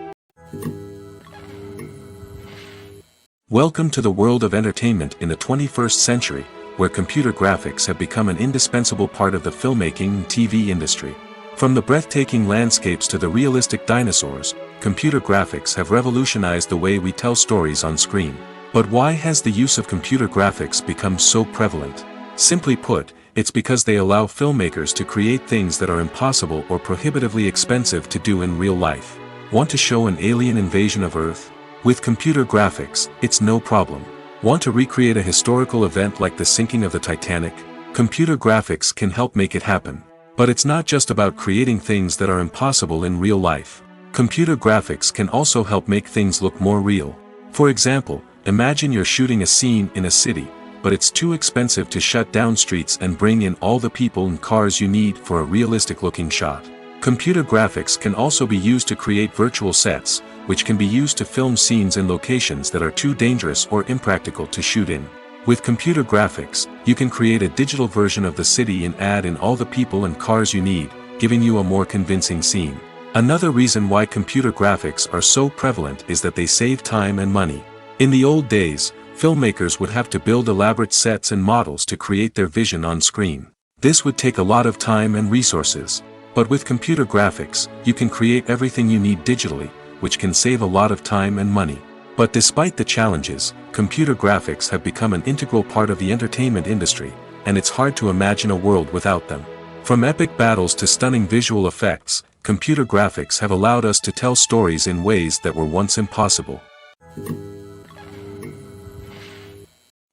Welcome to the world of entertainment in the 21st century, where computer graphics have become an indispensable part of the filmmaking and TV industry. From the breathtaking landscapes to the realistic dinosaurs, computer graphics have revolutionized the way we tell stories on screen. But why has the use of computer graphics become so prevalent? Simply put, it's because they allow filmmakers to create things that are impossible or prohibitively expensive to do in real life. Want to show an alien invasion of Earth? With computer graphics, it's no problem. Want to recreate a historical event like the sinking of the Titanic? Computer graphics can help make it happen. But it's not just about creating things that are impossible in real life. Computer graphics can also help make things look more real. For example, imagine you're shooting a scene in a city, but it's too expensive to shut down streets and bring in all the people and cars you need for a realistic-looking shot. Computer graphics can also be used to create virtual sets, which can be used to film scenes in locations that are too dangerous or impractical to shoot in. With computer graphics, you can create a digital version of the city and add in all the people and cars you need, giving you a more convincing scene. Another reason why computer graphics are so prevalent is that they save time and money. In the old days, filmmakers would have to build elaborate sets and models to create their vision on screen. This would take a lot of time and resources. But with computer graphics, you can create everything you need digitally, which can save a lot of time and money. But despite the challenges, computer graphics have become an integral part of the entertainment industry, and it's hard to imagine a world without them. From epic battles to stunning visual effects, computer graphics have allowed us to tell stories in ways that were once impossible.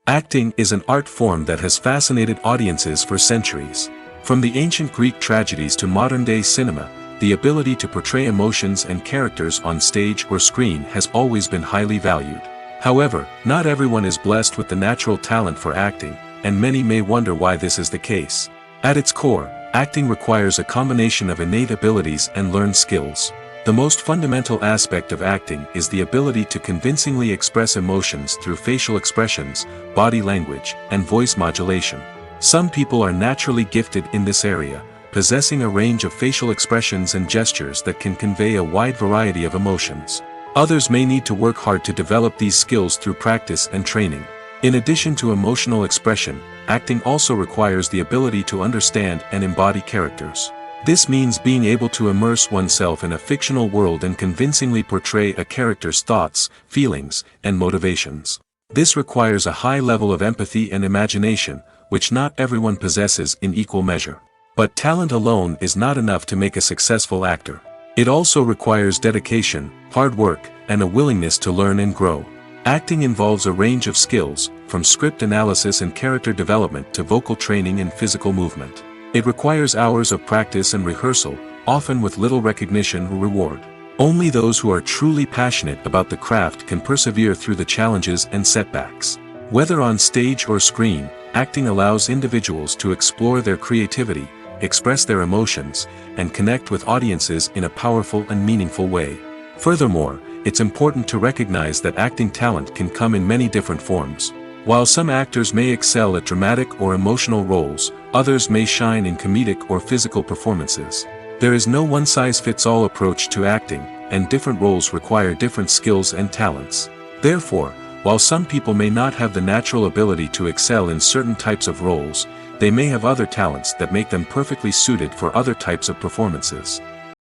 Acting is an art form that has fascinated audiences for centuries. From the ancient Greek tragedies to modern-day cinema, the ability to portray emotions and characters on stage or screen has always been highly valued. However, not everyone is blessed with the natural talent for acting, and many may wonder why this is the case. At its core, acting requires a combination of innate abilities and learned skills. The most fundamental aspect of acting is the ability to convincingly express emotions through facial expressions, body language, and voice modulation. Some people are naturally gifted in this area, possessing a range of facial expressions and gestures that can convey a wide variety of emotions. Others may need to work hard to develop these skills through practice and training. In addition to emotional expression, acting also requires the ability to understand and embody characters. This means being able to immerse oneself in a fictional world and convincingly portray a character's thoughts, feelings, and motivations. This requires a high level of empathy and imagination, which not everyone possesses in equal measure. But talent alone is not enough to make a successful actor. It also requires dedication, hard work, and a willingness to learn and grow. Acting involves a range of skills, from script analysis and character development to vocal training and physical movement. It requires hours of practice and rehearsal, often with little recognition or reward. Only those who are truly passionate about the craft can persevere through the challenges and setbacks. Whether on stage or screen, acting allows individuals to explore their creativity, express their emotions, and connect with audiences in a powerful and meaningful way. Furthermore, it's important to recognize that acting talent can come in many different forms. While some actors may excel at dramatic or emotional roles, others may shine in comedic or physical performances. There is no one-size-fits-all approach to acting, and different roles require different skills and talents. Therefore, while some people may not have the natural ability to excel in certain types of roles, they may have other talents that make them perfectly suited for other types of performances.